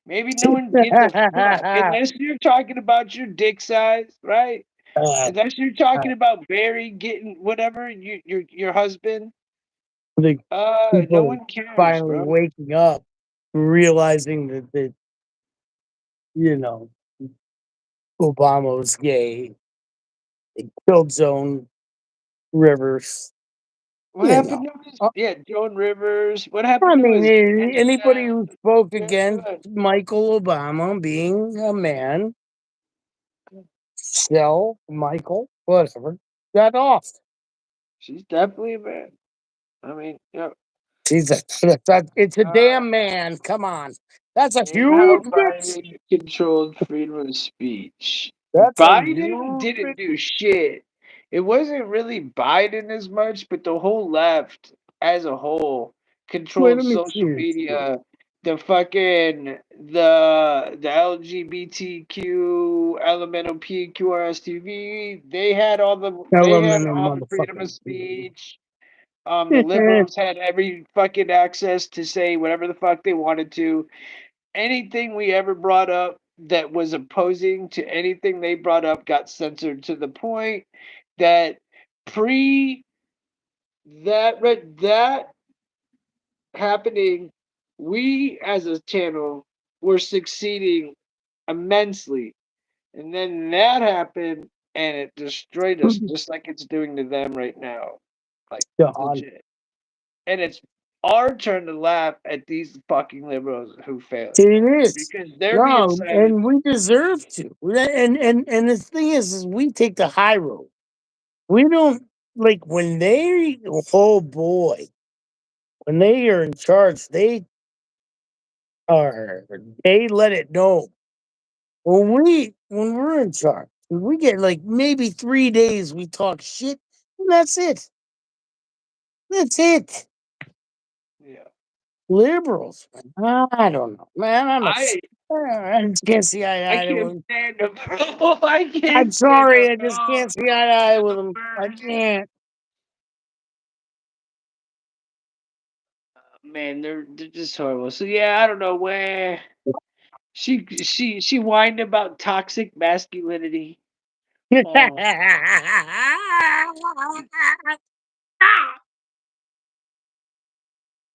Maybe no one gives a fuck. Unless you're talking about your dick size, right? Unless you're talking about Barry getting whatever, your husband. The No people one cares, finally bro. waking up. realizing that you know Obama was gay. They killed Joan Rivers. What You happened know, to his, yeah, Joan Rivers? What happened I to mean, his anybody who spoke Yeah, against good. Michael Obama being a man, Shell, Michael, whatever, got off. She's definitely a man. I mean, yeah. It's a Uh, damn man. Come on. That's a and how huge bitch. Biden controlled freedom of speech. That's a Biden huge didn't bitch. do shit. It wasn't really Biden as much, but the whole left as a whole Wait, controlled let me see social this shit. media. The fucking the LGBTQ elemental PQRSTV. They had Elemental all the freedom of motherfucking speech. The liberals had every fucking access to say whatever the fuck they wanted to. Anything we ever brought up that was opposing to anything they brought up got censored to the point that pre that happening, we as a channel were succeeding immensely. And then that happened and it destroyed us just like it's doing to them right now. Like God. legit. And it's our turn to laugh at these fucking liberals who failed It is. because they're being No, silent. and we deserve to. And the thing is we take the high road. We don't like when they oh boy, when they are in charge, are they let it know. When we're in charge, we get like maybe 3 days we talk shit, and that's it. That's it. Yeah, Liberals, man. I don't know, man. I I just can't see eye to I eye with can't them. stand them, bro. I I'm can't stand sorry, them. I just No, can't see eye to eye with the them. I bird. can't. Man, they're just horrible. So yeah, I don't know where she whined about toxic masculinity. Oh,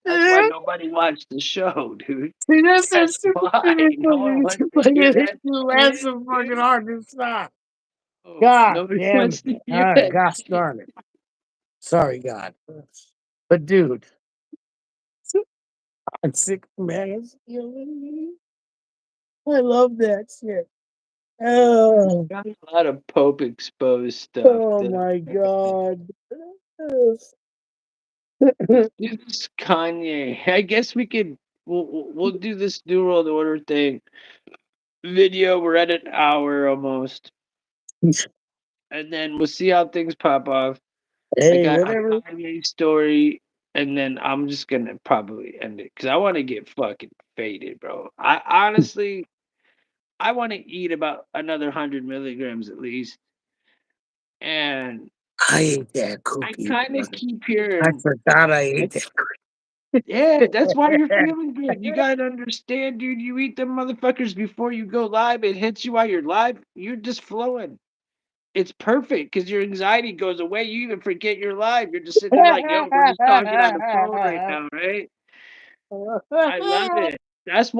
that's why nobody watched the show, dude. See, that's so That's stupid. why no one wants to hear that You laugh shit, so fucking dude. hard to stop. Oh, God nobody damn wants it. to hear that Gosh shit. darn it. Sorry, God. But dude, I'm sick, man. I love that shit. Oh, Got a lot of Pope exposed stuff oh that my God. let's do this Kanye. I guess we'll do this New World Order thing video. We're at an hour almost, and then we'll see how things pop off. I Hey, got a whatever. Kanye story, and then I'm just gonna probably end it because I want to get fucking faded, bro. I honestly, I want to eat about another 100 milligrams at least, and I ate that I cookie. kind of keep I hearing. forgot I ate that Yeah, that's why you're cookie. feeling good. You gotta understand, dude. You eat them motherfuckers before you go live. It hits you while you're live. You're just flowing. It's perfect because your anxiety goes away. You even forget you're live. You're just sitting there like, yo, we're just talking on the phone right now, right? I love it. That's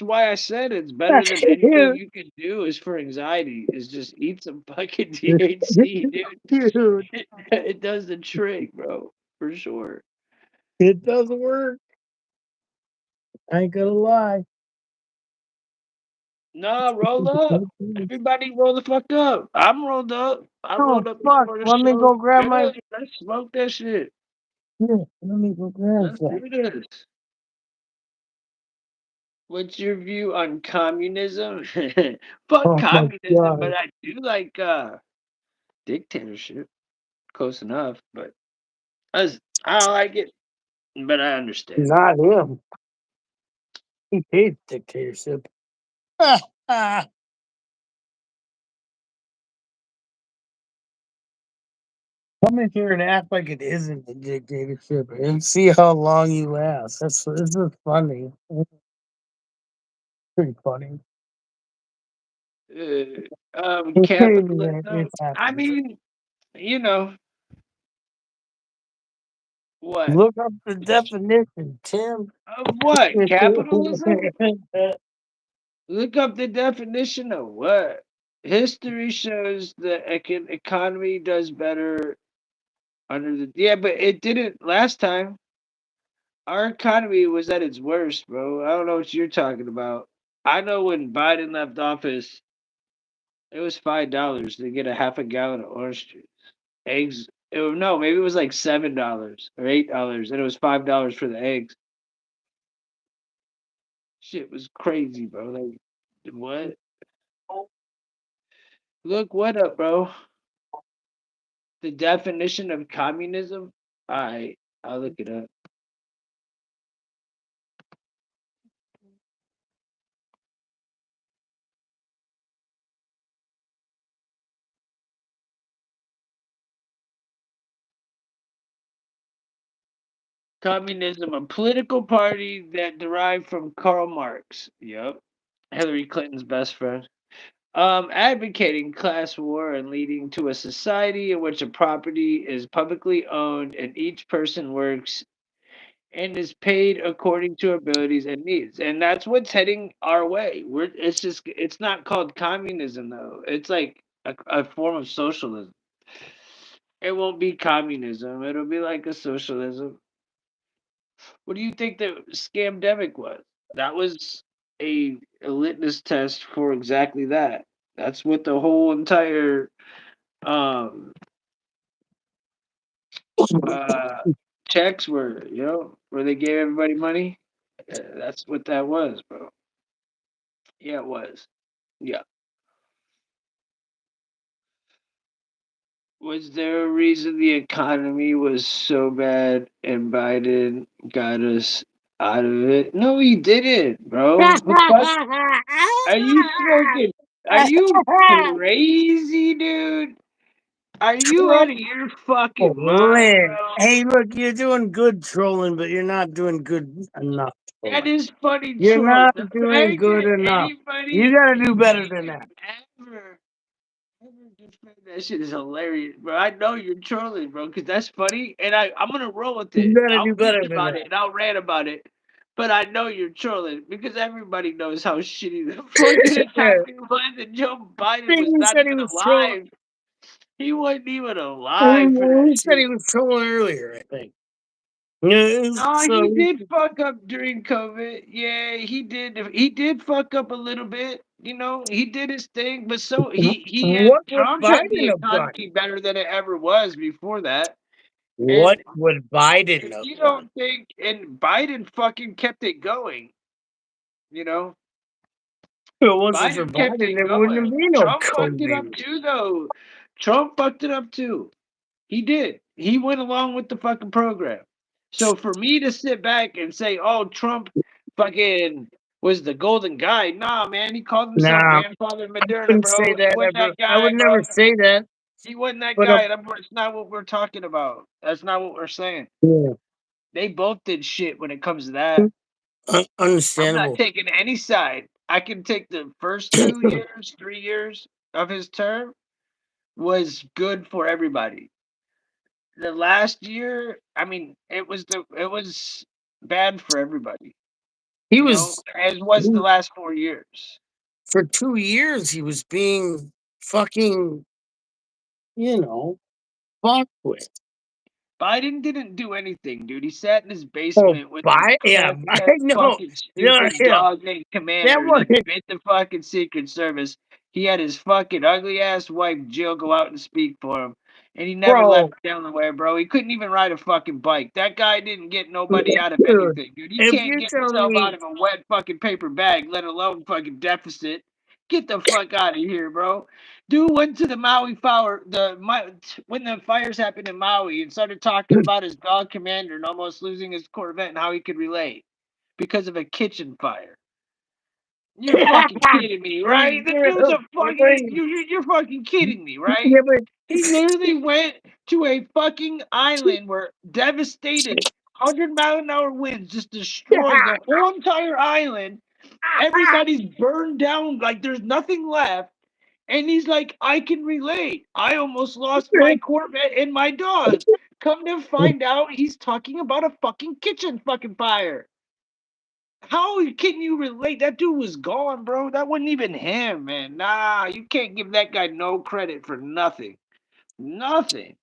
why I said it's better than anything you could do is for anxiety, is just eat some fucking THC, dude. Dude, It does the trick, bro. For sure. it doesn't work. I ain't gonna lie. No, roll up. Everybody roll the fuck up. I'm rolled up. I Oh rolled up fuck! before the Let me go show. grab my. Good. Let's smoke that shit. Yeah, let me go grab Let's some. do this. What's your view on communism? Fuck Oh my communism, but God! I do like dictatorship. Close enough, but I don't like it, but I understand. Not him. He hates dictatorship. Come in here and act like it isn't a dictatorship, and see how long you last. This is funny. Pretty funny. Capitalism. It's I happening. mean, you know, What? Look up the definition, Tim. Of what? Capitalism? Look up the definition of what? History shows the economy does better under the. Yeah, but it didn't last time. Our economy was at its worst, bro. I don't know what you're talking about. I know when Biden left office, it was $5 to get a half a gallon of orange juice. Eggs, no, maybe it was like $7 or $8, and it was $5 for the eggs. Shit was crazy, bro. Like, what? Look what up, bro? The definition of communism? Alright, I'll look it up. Communism, a political party that derived from Karl Marx. Yep. Hillary Clinton's best friend. Advocating class war and leading to a society in which a property is publicly owned and each person works and is paid according to abilities and needs. And that's what's heading our way. It's not called communism though. It's like a form of socialism. It won't be communism. It'll be like a socialism. What do you think the scamdemic was? That was a litmus test for exactly that. That's what the whole entire um uh checks were, where they gave everybody money. That's what that was, bro. Yeah, it was. Yeah. Was there a reason the economy was so bad and Biden got us out of it? No, he didn't, bro. The fuck? Are you smoking? Are you crazy, dude? Are you out of your fucking mind, Lynn. bro? Hey, look, you're doing good trolling, but you're not doing good enough That trolling. is funny You're trolling. not The doing fact good that enough. You anybody gotta do can better than that. ever defend that shit is hilarious, bro. I know you're trolling, bro, because that's funny, and I'm gonna roll with You it. gotta I'll do bitch better than about that. it and I'll rant about it. But I know you're trolling because everybody knows how shitty the fucking economy was, and Joe Biden was He not said he even was trolling. alive. He wasn't even alive for that He said he shit. was trolling earlier, I think. Yeah, Oh, so he did fuck up during COVID. Yeah, he did. He did fuck up a little bit. He did his thing, but so he and what would Trump had the Biden have done? economy better than it ever was before that. What And would Biden if have you done? don't think, and Biden fucking kept it going. You know, If it wasn't for Biden kept Biden, it there wouldn't have going. been no Trump fucked it up COVID. too, though. Trump fucked it up too. He did. He went along with the fucking program. So for me to sit back and say, "Oh, Trump fucking was the golden guy," nah, man, he called himself Nah, grandfather of I Moderna, wouldn't say bro. He that wasn't ever. that I guy, would never bro. say that. He wasn't that But guy. That's not what we're talking about. That's not what we're saying. yeah, They both did shit when it comes to that. I'm not understandable. taking any side. I can take the first 2 years, 3 years of his term was good for everybody. The last year, I mean, it was bad for everybody, He was as was the he, last 4 years. for 2 years. He was being fucking, you know, fucked with. Biden didn't do anything, dude. He sat in his Oh, basement with his Yeah, crackhead no, fucking no, stupid yeah, dog named that Commander that wasn't, bit the fucking Secret Service. He had his fucking ugly ass wife Jill go out and speak for him. And he never left bro. Delaware, bro. He couldn't even ride a fucking bike. That guy didn't get nobody out of Dude, anything, dude. He if can't you get tell himself out me of a wet fucking paper bag, let alone fucking deficit. Get the fuck out of here, bro. Dude went to the Maui fire, when the fires happened in Maui, and started talking about his dog Commander and almost losing his Corvette and how he could relate because of a kitchen fire. You're fucking kidding me, right? The dude's a fucking you're fucking kidding me, right? yeah, but He literally went to a fucking island where devastated 100-mile-an-hour winds just destroyed the whole entire island. Everybody's burned down like there's nothing left. And he's like, I can relate. I almost lost my Corvette and my dog Come to find out, he's talking about a fucking kitchen fucking fire. How can you relate? That dude was gone, bro. That wasn't even him, man. Nah, you can't give that guy no credit for nothing. Nothing.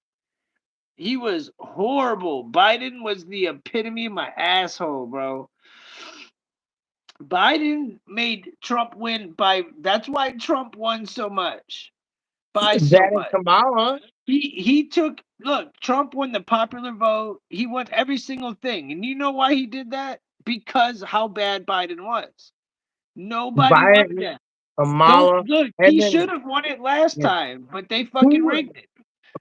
He was horrible. Biden was the epitome of my asshole, bro. Biden made Trump win by. That's why Trump won so much. By so That and much. Kamala. He took. Look, Trump won the popular vote. He won every single thing, and you know why he did that? Because how bad Biden was. Nobody wanted Biden, that. Go Kamala, look. and He should then have won it last yeah. time, but they fucking rigged it.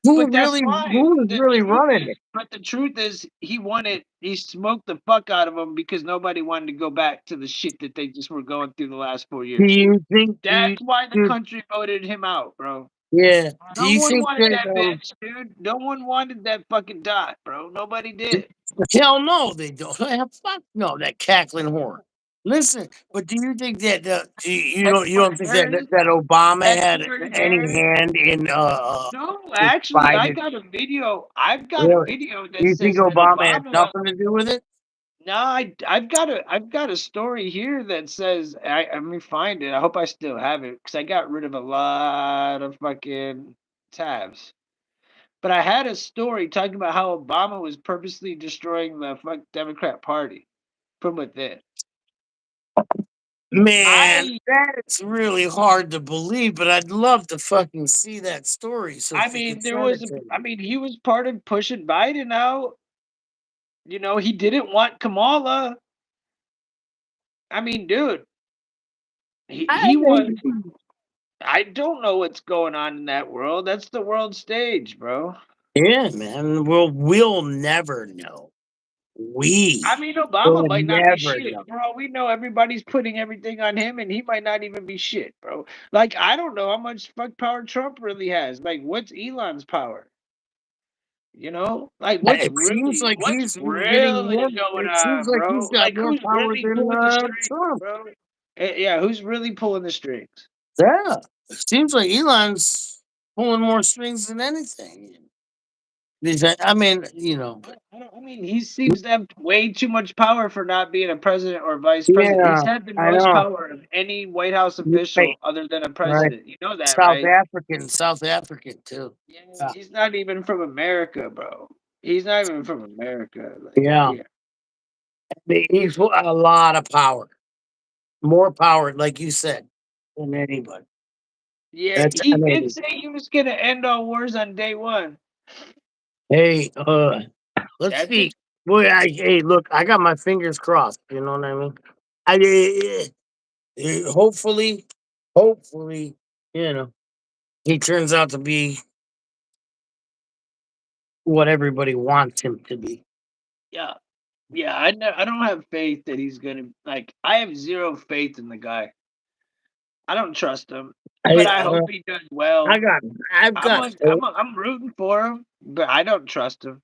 Who But that's fine. was The really truth running is, it? but the truth is, he won it. He smoked the fuck out of him because nobody wanted to go back to the shit that they just were going through the last 4 Do years. you think? That's why the Do, country voted him out, bro. yeah. Do No you one think wanted that? that bitch, dude. No one wanted that fucking dot, bro. Nobody did. Hell no, they don't. Fuck no, that cackling whore. Listen, but do you think that That you don't think that Harris, that Obama that had Harris. any hand in No, actually, I Biden? got a video. I've got a Really? video Do that you think says that Obama had Obama. nothing to do with it? No, I've got a story here that says let me find it. I hope I still have it because I got rid of a lot of fucking tabs. But I had a story talking about how Obama was purposely destroying the fuck Democrat Party from within. Man, I that's really hard to believe, but I'd love to fucking see that story. So I if you could mean there send was it to I me. mean he was part of pushing Biden out. You know, he didn't want Kamala. I mean, dude, I he was mean, I don't know what's going on in that world. That's the world stage, bro. yeah, man. We'll never know. I We mean, Obama will might not be never shit, know. for all we know. Everybody's putting everything on him, and he might not even be shit, bro. Like, I don't know how much fuck power Trump really has. Like, what's Elon's power? You know, like It seems like what's he's getting more. really going It seems on, like he's bro? got Like, more who's power really than pulling the strings, Trump. bro? Yeah, who's really pulling the strings? Yeah, it seems like Elon's pulling more strings than anything. I mean, I mean, he seems to have way too much power for not being a president or vice president. He's yeah, had the I most know. power of any White House Right, official other than a right. president. You know that, right? South African too. Yeah, Yeah, he's not even from America, bro. He's not even from America. Like, yeah. yeah, He's a lot of power, more power, like you said, than anybody. yeah. That's He did amazing. say he was gonna end all wars on day one. Hey, let's That's see. it. Boy, hey, look, I got my fingers crossed. You know what I mean? Hopefully, hopefully, you know, he turns out to be what everybody wants him to be. Yeah, yeah. I don't have faith that he's gonna like. I have zero faith in the guy. I don't trust him, but I, I uh, hope he does well. I've got hope. I'm rooting for him, but I don't trust him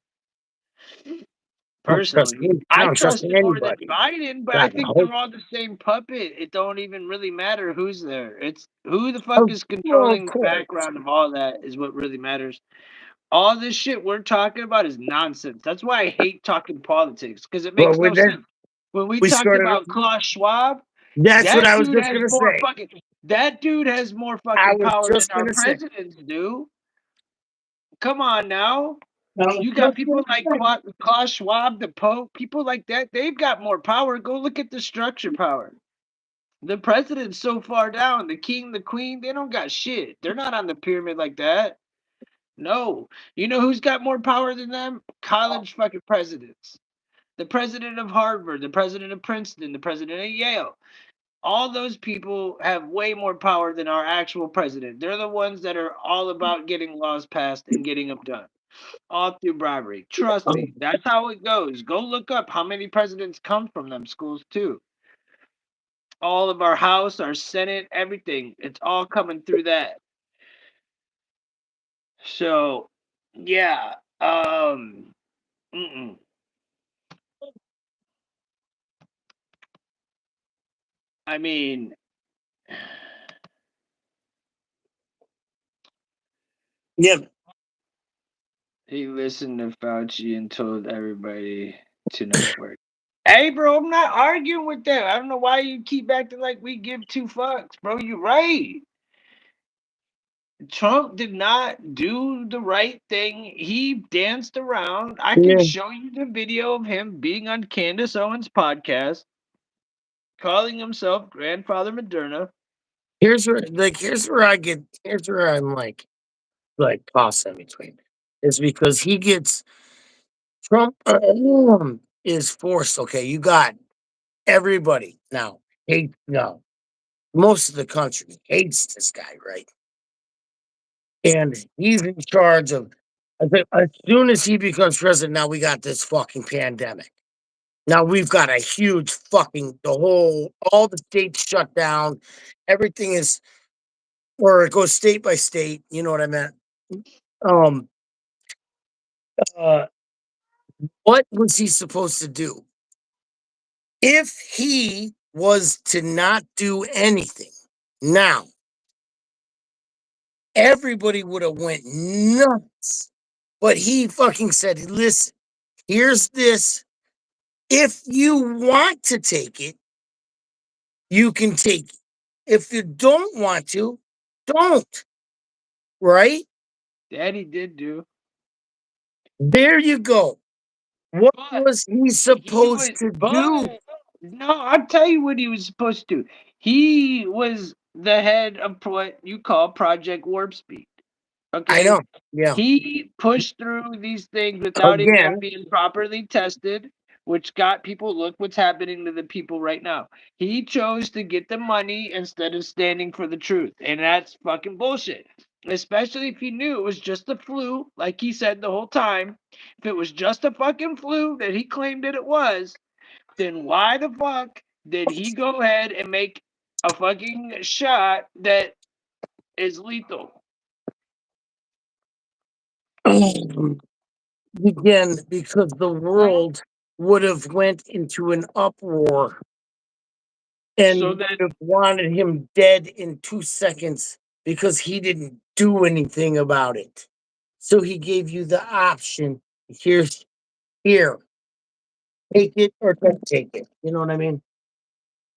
I don't trust personally. him. I I don't trust trust him more than anybody. Biden, but I Got think hope. they're all the same puppet. It don't even really matter who's there. It's who the fuck Oh, is well, of controlling the course. background of all that is what really matters. All this shit we're talking about is nonsense. That's why I hate talking politics because it Well, makes no sense. When we we talked started. about Klaus Schwab, That's what that I was dude just has gonna more say. fucking that dude has more I fucking was power than just our gonna say. presidents do. Come on now. I was You got just people gonna like say. Klaus Schwab, the Pope, people like that. They've got more power. Go look at the structure power. The president's so far down. The king, the queen, they don't got shit. They're not on the pyramid like that. No. You know who's got more power than them? College fucking presidents. The president of Harvard, the president of Princeton, the president of Yale. All those people have way more power than our actual president. They're the ones that are all about getting laws passed and getting them done. All through bribery. Trust Oh, me. That's how it goes. Go look up how many presidents come from them schools too. All of our House, our Senate, everything. It's all coming through that. So, yeah. Mm-mm. I mean, yeah, He listened to Fauci and told everybody to not work. Hey, bro, I'm not arguing with that. I don't know why you keep acting like we give two fucks, bro. You're right. Trump did not do the right thing. He danced around. I can Yeah. show you the video of him being on Candace Owens' podcast, calling himself Grandfather Moderna. Here's where I'm like toss in between. Is because he gets Trump is forced. Okay, you got everybody now hate no. Most of the country hates this guy, right? And he's in charge of. I think as soon as he becomes president, now we got this fucking pandemic. Now we've got a huge fucking all the states shut down. Everything is, or it goes state by state. You know what I meant? Um, uh, what was he supposed to do? If he was to not do anything now, everybody would have went nuts. But he fucking said, listen, here's this. If you want to take it, you can take it. If you don't want to, don't. Right? That he did do. There you go. What But was he he was, supposed to do? no, I'll tell you what he was supposed to do. He was the head of what you call Project Warp Speed. I Okay. know. Yeah. He pushed through these things without even them Again, being properly tested, which got people, look what's happening to the people right now. He chose to get the money instead of standing for the truth. And that's fucking bullshit. Especially if he knew it was just a flu, like he said the whole time. If it was just a fucking flu that he claimed that it was, then why the fuck did he go ahead and make a fucking shot that is lethal? again, because the Huh? world would have went into an uproar So and that would have wanted him dead in 2 seconds because he didn't do anything about it. So he gave you the option. Here's here. Take it or don't take it. You know what I mean?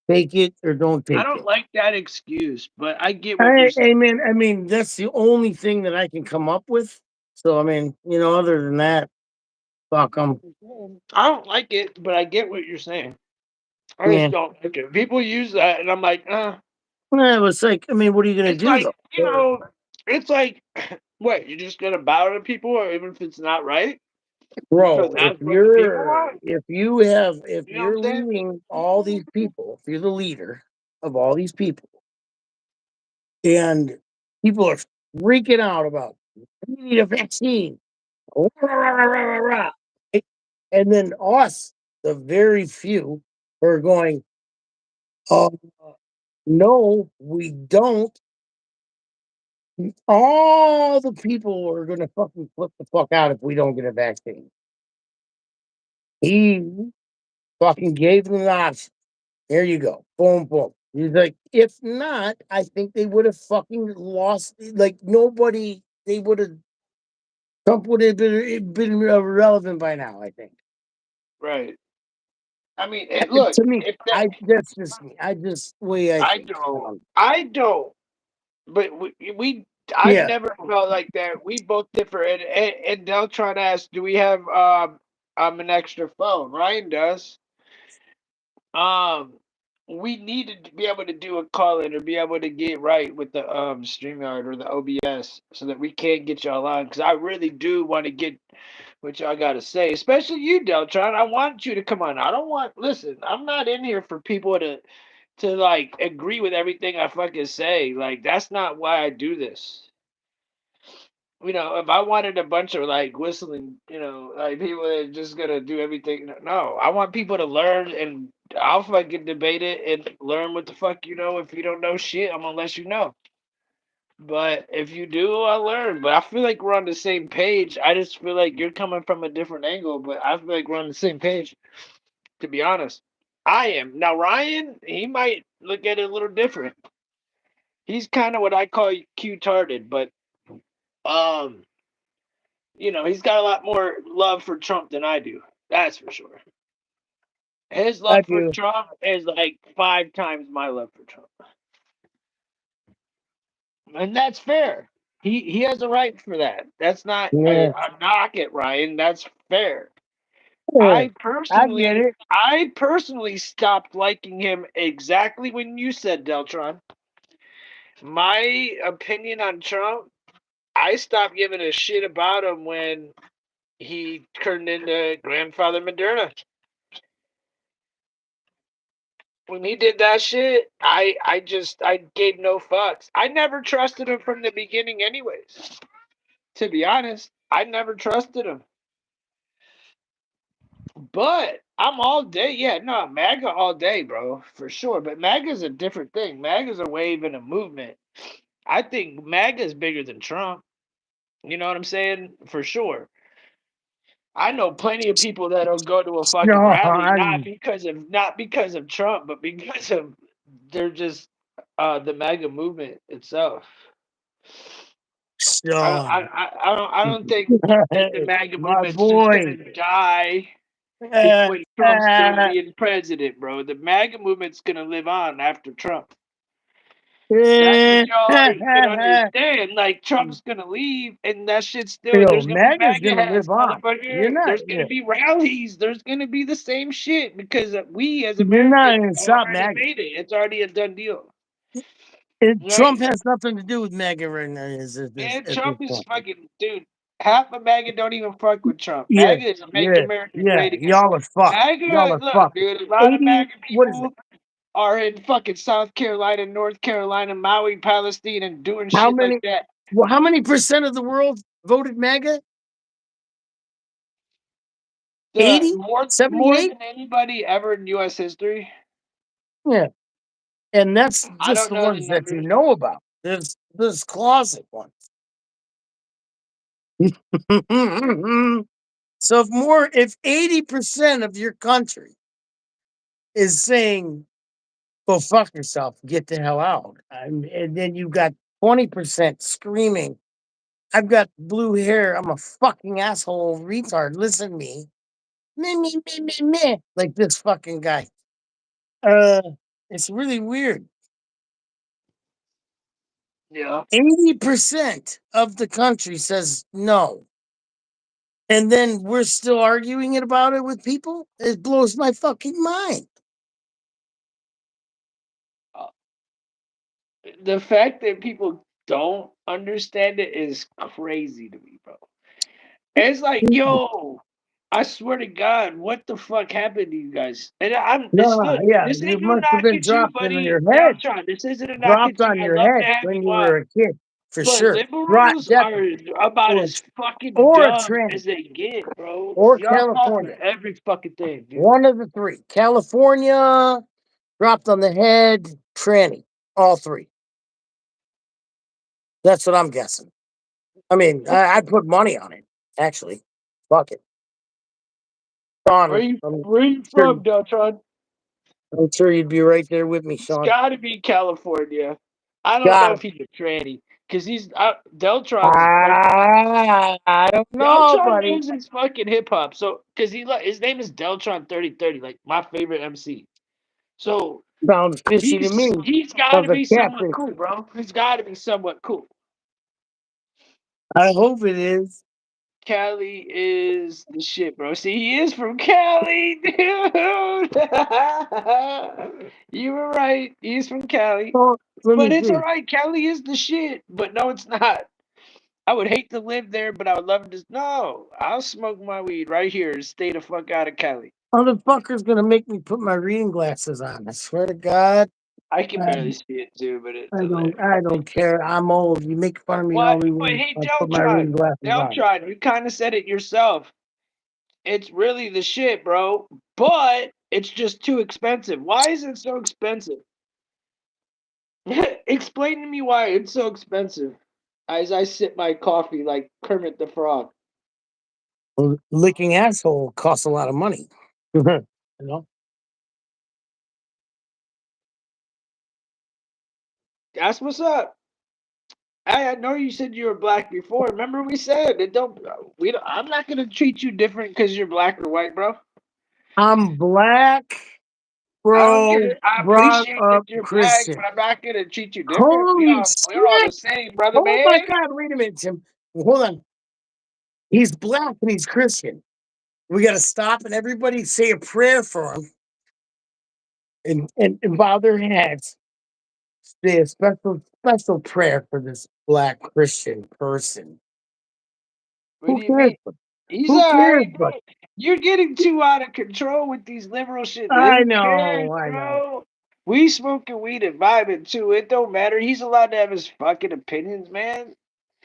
Take it or don't I take don't it. like that excuse, but I get what you're saying. I mean, that's the only thing that I can come up with. So I mean, other than that, fuck them. I don't like it, but I get what you're saying. I just Yeah. don't like it. People use that, and I'm like, Well, it was like, I mean, what are you gonna it's do like, though? Or- it's like, what, you're just gonna bow to people, or even if it's not right, because Bro, that's what the people want. if You know what you're I'm saying? leading all these people, if you're the leader of all these people, and people are freaking out about we need a vaccine, rah, rah, rah, rah, rah, rah. And then us, the very few, are going, uh, no, we don't. All the people are gonna fucking flip the fuck out if we don't get a vaccine. He fucking gave them the option. There you go. Boom, boom. He's like, if not, I think they would have fucking lost. Like nobody, they would have. Trump would have been irrelevant by now. I think. Right. I mean, look, To me, if that, that's just me. I just way I I think. don't, I don't, but I've Yeah, never felt like that. We both differ, and they'll try to ask, do we have an extra phone? Ryan does. Um, we needed to be able to do a call in or be able to get right with the StreamYard or the OBS so that we can get y'all on. Because I really do want to get what y'all got to say, especially you, Deltron. I want you to come on. I don't want. Listen, I'm not in here for people to like agree with everything I fucking say. Like that's not why I do this. If I wanted a bunch of like whistling, like people that are just gonna do everything. No, I want people to learn, and I'll fucking debate it and learn what the fuck you know. If you don't know shit, I'm gonna let you know. But if you do, I'll learn. But I feel like we're on the same page. I just feel like you're coming from a different angle, but I feel like we're on the same page, to be honest. I am. Now, Ryan, he might look at it a little different. He's kind of what I call Q-tarded, but um he's got a lot more love for Trump than I do. That's for sure. His I love for do. Trump is like 5 times my love for Trump, and that's fair. He has a right for that. That's not Yeah. a knock at Ryan. That's fair. Yeah, I I get personally, it. I personally stopped liking him exactly when you said Deltron. My opinion on Trump, I stopped giving a shit about him when he turned into grandfather Moderna. When he did that shit, I gave no fucks. I never trusted him from the beginning anyways. To be honest, I never trusted him. But I'm all day. Yeah, no, MAGA all day, bro, for sure. But MAGA's a different thing. MAGA's a wave and a movement. I think MAGA is bigger than Trump. You know what I'm saying? For sure. I know plenty of people that'll go to a fucking rally Sean. not because of Trump, but because of they're just the MAGA movement itself. Sean. I don't think the MAGA My movement's just boy. gonna die Uh, when Trump's done uh, being president, bro. The MAGA movement's gonna live on after Trump. That's what uh, y'all gonna understand. Like Trump's gonna leave, and that shit's still. Yo, There's gonna be MAGA's MAGA gonna hats, live on. You're motherfucker. not. There's gonna be rallies. There's gonna be the same shit because we as You're not Americans gonna stop already MAGA. made it. It's already a done deal, Trump right? has nothing to do with MAGA right now. Man, At this Trump is point. fucking dude. Half of MAGA don't even fuck with Trump. Yeah, MAGA is Make yeah, America yeah. Great Again. Y'all are fucked. Y'all MAGA, are look, fucked. dude. A lot of MAGA What is it? people are in fucking South Carolina, North Carolina, Maui, Palestine, and doing How shit like many? that. Well, how many percent of the world voted MAGA? 80? More 78? than anybody ever in U.S. history. Yeah. And that's I just don't the know the ones that you numbers. know about. There's closet ones. So if 80% of your country is saying, go fuck yourself, get the hell out. And then you got 20% screaming, I've got blue hair, I'm a fucking asshole retard, listen to me. Me. Like this fucking guy. Uh it's really weird. Yeah. 80% of the country says no. And then we're still arguing about it with people? It blows my fucking mind. The fact that people don't understand it is crazy to me, bro. It's like, yo, I swear to God, what the fuck happened to you guys? And it's No, good. yeah, This it ain't no must have knock been at you, dropped in buddy. your head. Deltron, this isn't a knock Dropped at you. on I'd your love head to have when you you on. were a kid, for But sure. liberals are Definitely. about Or, as fucking or a dumb tranny. as they get, bro. Or Y'all fall for California. every fucking thing, dude. One of the three. California, dropped on the head, tranny. All three. That's what I'm guessing. I mean, I'd put money on it, actually. Fuck it. Sean, Where you sure, from, Deltron? I'm sure you'd be right there with me, It's Sean. got to be California. I don't Got know him. if he's a tranny because Deltron's I don't know, Deltron buddy. knows his fucking hip hop. So because his name is Deltron 3030, like my favorite MC. So Sounds fishy to me. he's got Sounds to like be somewhat catfish. cool, bro. He's got to be somewhat cool. I hope it is. Cali is the shit, bro. See, he is from Cali, dude. You were right. He's from Cali. Oh, let But me it's see. all right. Cali is the shit. But no, it's not. I would hate to live there, but I would love to. No, I'll smoke my weed right here and stay the fuck out of Cali. Motherfucker's gonna make me put my reading glasses on. I swear to God. I can I, barely see it too, but it's I hilarious. don't. I don't care. I'm old. You make fun of me all What? you But want. hey, I'll put my reading glasses on. Deltron, you kind of said it yourself. It's really the shit, bro. But it's just too expensive. Why is it so expensive? Explain to me why it's so expensive. As I sip my coffee like Kermit the Frog. Well, licking asshole costs a lot of money. You know. That's what's up. I know you said you were black before. Remember we said it don't. We don't. I'm not gonna treat you different because you're black or white, bro. I'm black, I don't get bro, it. I brought appreciate that up you're black, but Christian. I'm not gonna treat you different. Holy We all the shit! same, brother, Oh my man. God! Wait a minute, Tim. Hold on. He's black and he's Christian. We got to stop and everybody say a prayer for him and bow their heads. Say a special prayer for this black Christian person. What Who do you cares? mean? He's Who all cares? right, bro. But You're getting too out of control with these liberal shit. I Who cares, know, I know. bro? We smoking weed and vibing too. It don't matter. He's allowed to have his fucking opinions, man.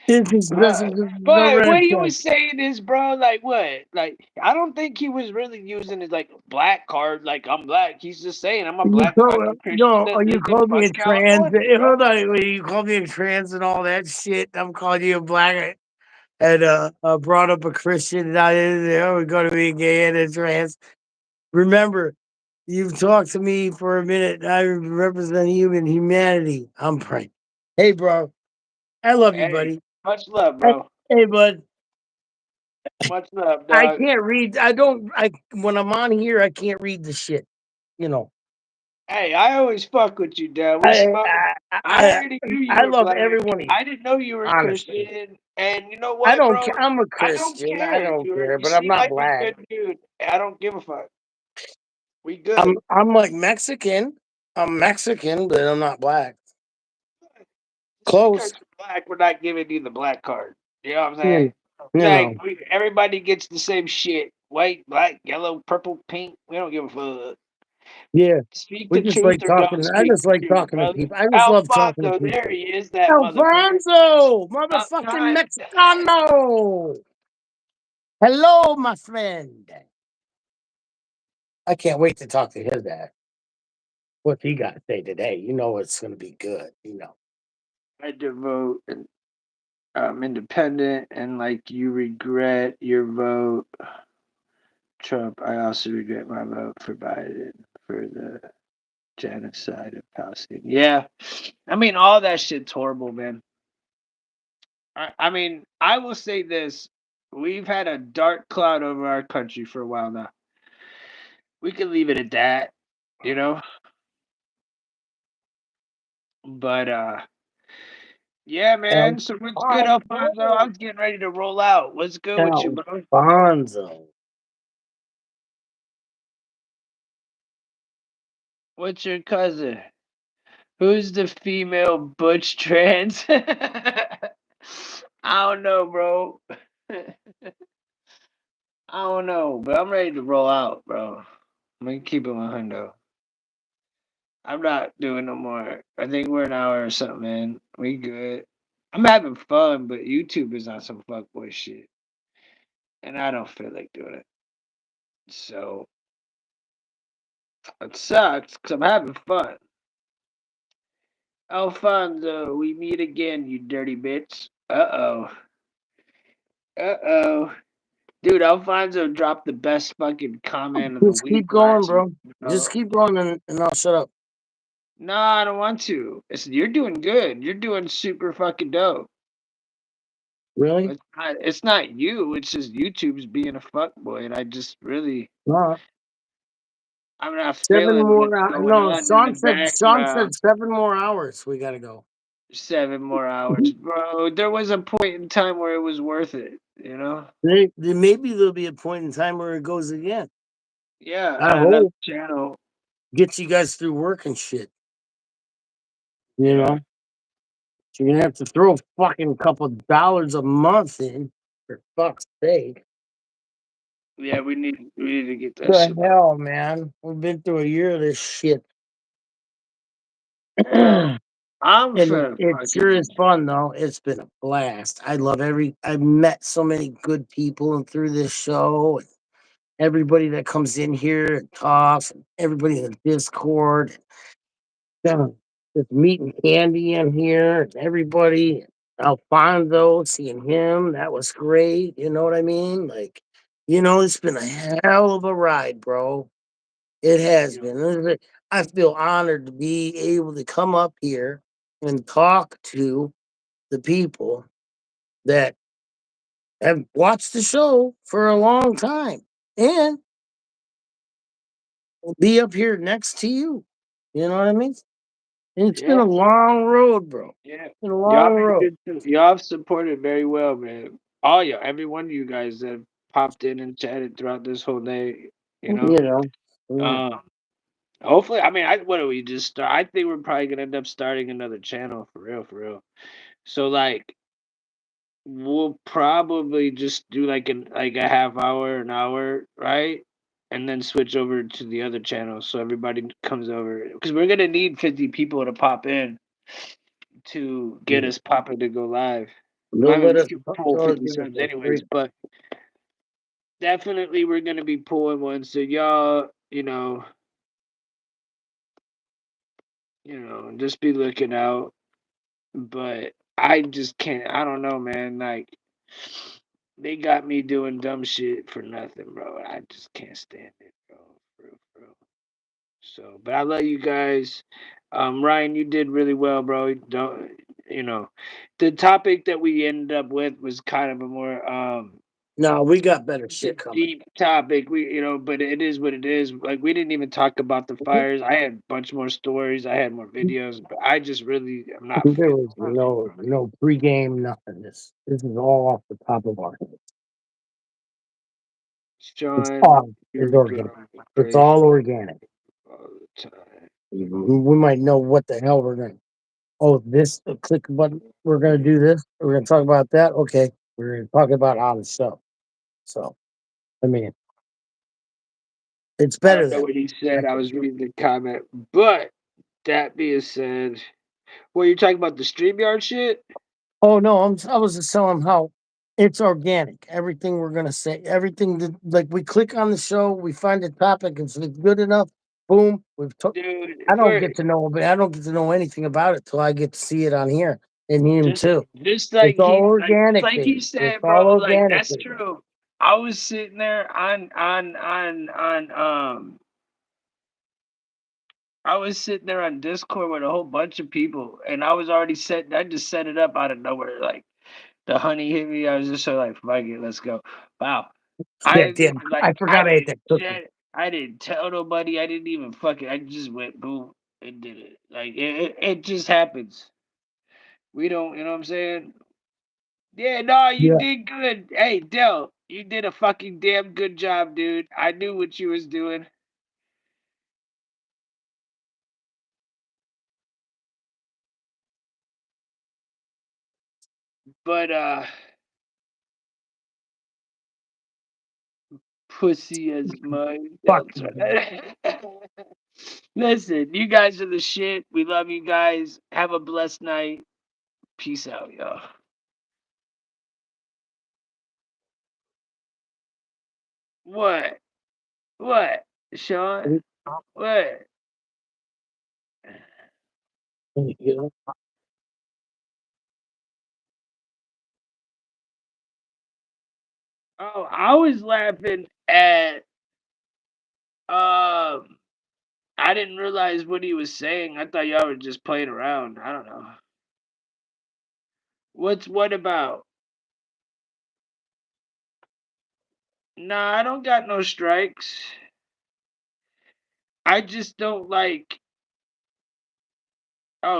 This is no But red what he flag. was saying is, bro, like what? Like I don't think he was really using his like black card. Like I'm black. He's just saying I'm a You black call, fucking Christian no, that you lives in called me a fucking trans. California, bro. Hold on, you called me a trans and all that shit. I'm calling you a black and brought up a Christian. Now we're going to be gay and a trans. Remember, you've talked to me for a minute. I represent humanity. I'm praying. Hey, bro, I love you, Hey, buddy. much love, Hey, bro. hey, bud. Much love, I dog. can't read. I don't. I when I'm on here, I can't read the shit. You know. Hey, I always fuck with you, Dad. We I smoke. I I I, already knew you I were love black. every one of you. I didn't know you were Honestly, Christian. And you know I what, don't bro? care. I'm a I don't Christian. I care. don't care, You but I'm seem not like a black. good dude. I don't give a fuck. We good. I'm like Mexican. I'm Mexican, but I'm not black. Just because Close. you're black, we're not giving you the black card. You know what I'm You, saying? you know. Everybody gets the same shit. White, black, yellow, purple, pink. We don't give a fuck. Yeah. Speak We the just truth like or don't talking. I speak just the like truth, talking to brother. people. I just love talking to Alfonso, there people. he is, that motherfucker. Alfonso, motherfucking Uptime. Mexicano. Hello, my friend. I can't wait to talk to his dad. What's he got to say today? You know it's going to be good. You know. I devote and independent and like you regret your vote. Trump, I also regret my vote for Biden for the genocide of Palestine. Yeah. I mean all that shit's horrible, man. I mean, I will say this. We've had a dark cloud over our country for a while now. We can leave it at that, you know? But yeah, man. So what's good, Alfonso? I was getting ready to roll out. What's good with you, bro? Alfonso. What's your cousin? Who's the female butch trans? I don't know, bro. I don't know, but I'm ready to roll out, bro. I'm gonna keep it 100. I'm not doing no more. I think we're an hour or something, man. We good. I'm having fun, but YouTube is on some fuckboy shit, and I don't feel like doing it. So it sucks because I'm having fun. Alfonso, we meet again, you dirty bitch. Uh oh. Uh oh. Dude, Alfonso dropped the best fucking comment of the Just keep week going, last week, bro. bro. Just keep going and I'll shut up. No, I don't want to. You're doing good. You're doing super fucking dope. Really? It's not you. It's just YouTube's being a fuckboy, and I just really, No. I'm not Seven feeling more what's going no, on in the Sean said background. 7 more hours we gotta go. 7 more hours, bro. There was a point in time where it was worth it, you know? Maybe there'll be a point in time where it goes again. Yeah, I on another hope. channel. Get you guys through work and shit. You Yeah, know? You're gonna have to throw a fucking couple dollars a month in, for fuck's sake. yeah. We need to get that The shit up. hell, man. We've been through a year of this shit. Well, And I'm finna it sure is fucking. fun though. It's been a blast. I've met so many good people and through this show and everybody that comes in here and talks and everybody in the Discord. Yeah, just meeting Candy in here and everybody. Alfonso, seeing him, that was great. You know what I mean? Like, it's been a hell of a ride, bro. It has been. I feel honored to be able to come up here and talk to the people that have watched the show for a long time and will be up here next to you. You know what I mean? And it's been a long road, bro. Yeah. It's been a long road. Y'all have supported very well, man. All y'all, every one of you guys that have popped in and chatted throughout this whole day, you know. You know. Yeah. Hopefully, I mean, what do we just start? I think we're probably gonna end up starting another channel for real, for real. So like, we'll probably just do like a half hour, an hour, right? And then switch over to the other channel so everybody comes over because we're gonna need 50 people to pop in to get us popping to go live. I They'll mean, let we us can pull or 50 give us subs a anyways, free. but definitely we're gonna be pulling one. So y'all, just be looking out. But I just can't. I don't know, man. Like they got me doing dumb shit for nothing, bro. I just can't stand it, bro. For real, for real. So, but I love you guys. Ryan, you did really well, bro. Don't you know? The topic that we ended up with was kind of a more No, we got better shit coming. deep topic. But it is what it is. Like we didn't even talk about the fires. I had a bunch more stories. I had more videos, but I just really am not. There was no pregame, nothing. This is all off the top of our head. It's Sean, all you're it's organic. good. It's all organic. All the time. We might know what the hell we're gonna. Oh, this click button. We're gonna do this. We're gonna talk about that. Okay, we're gonna talk about on the show. So, I mean, it's I better don't know that what he said. way. I was reading the comment, but that being said, well, you're talking about the StreamYard shit. Oh no, I was just telling him how it's organic. Everything we're gonna say, everything that like we click on the show, we find a topic, if it's good enough, boom, Dude, I don't get to know, but I don't get to know anything about it till I get to see it on here and him just too. just It's like all just organic, like he baby. It's said, all bro. Like organic, that's baby. true. I was sitting there on I was sitting there on Discord with a whole bunch of people, and I was already set. I just set it up out of nowhere. Like the honey hit me. I was just so like, fuck it, let's go. Wow. I Yeah, didn't damn. even like. I I forgot I ate didn't that cookie. chat. I didn't tell nobody. I didn't even fucking. I just went boom and did it. Like it just happens. We don't. You know what I'm saying? Yeah. No, you Yeah. did good. Hey, Del, you did a fucking damn good job, dude. I knew what you was doing. But pussy as mine. Fuck That's you. right. Listen, you guys are the shit. We love you guys. Have a blessed night. Peace out, y'all. What? What? Sean? What? You Oh, I was laughing at I didn't realize what he was saying. I thought y'all were just playing around. I don't know. What about? Nah, I don't got no strikes. I just don't like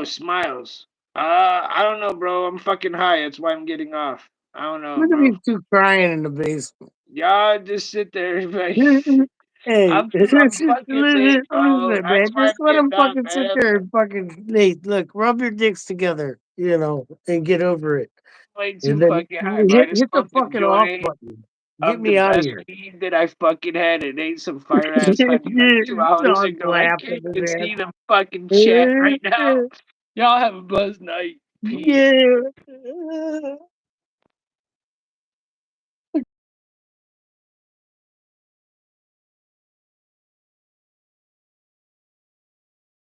smiles. I don't know, bro. I'm fucking high. That's why I'm getting off. I don't know, Look at bro. these two crying in the basement. Y'all just sit there, like Hey, I'm fucking lit, bro. listen, man. That's why Just I'm let getting them off, fucking sit man. there and fucking. Hey, look, rub your dicks together, and get over it. Way And too then fucking high, bro. I just hit the smoked a fucking off joint button. Get of the me out of best here. weed that I fucking had and ate some fire ass honey like 2 hours Dog's ago. I laughing can't his even ass. see the fucking chat right now. Y'all have a blessed night. Peace. Yeah.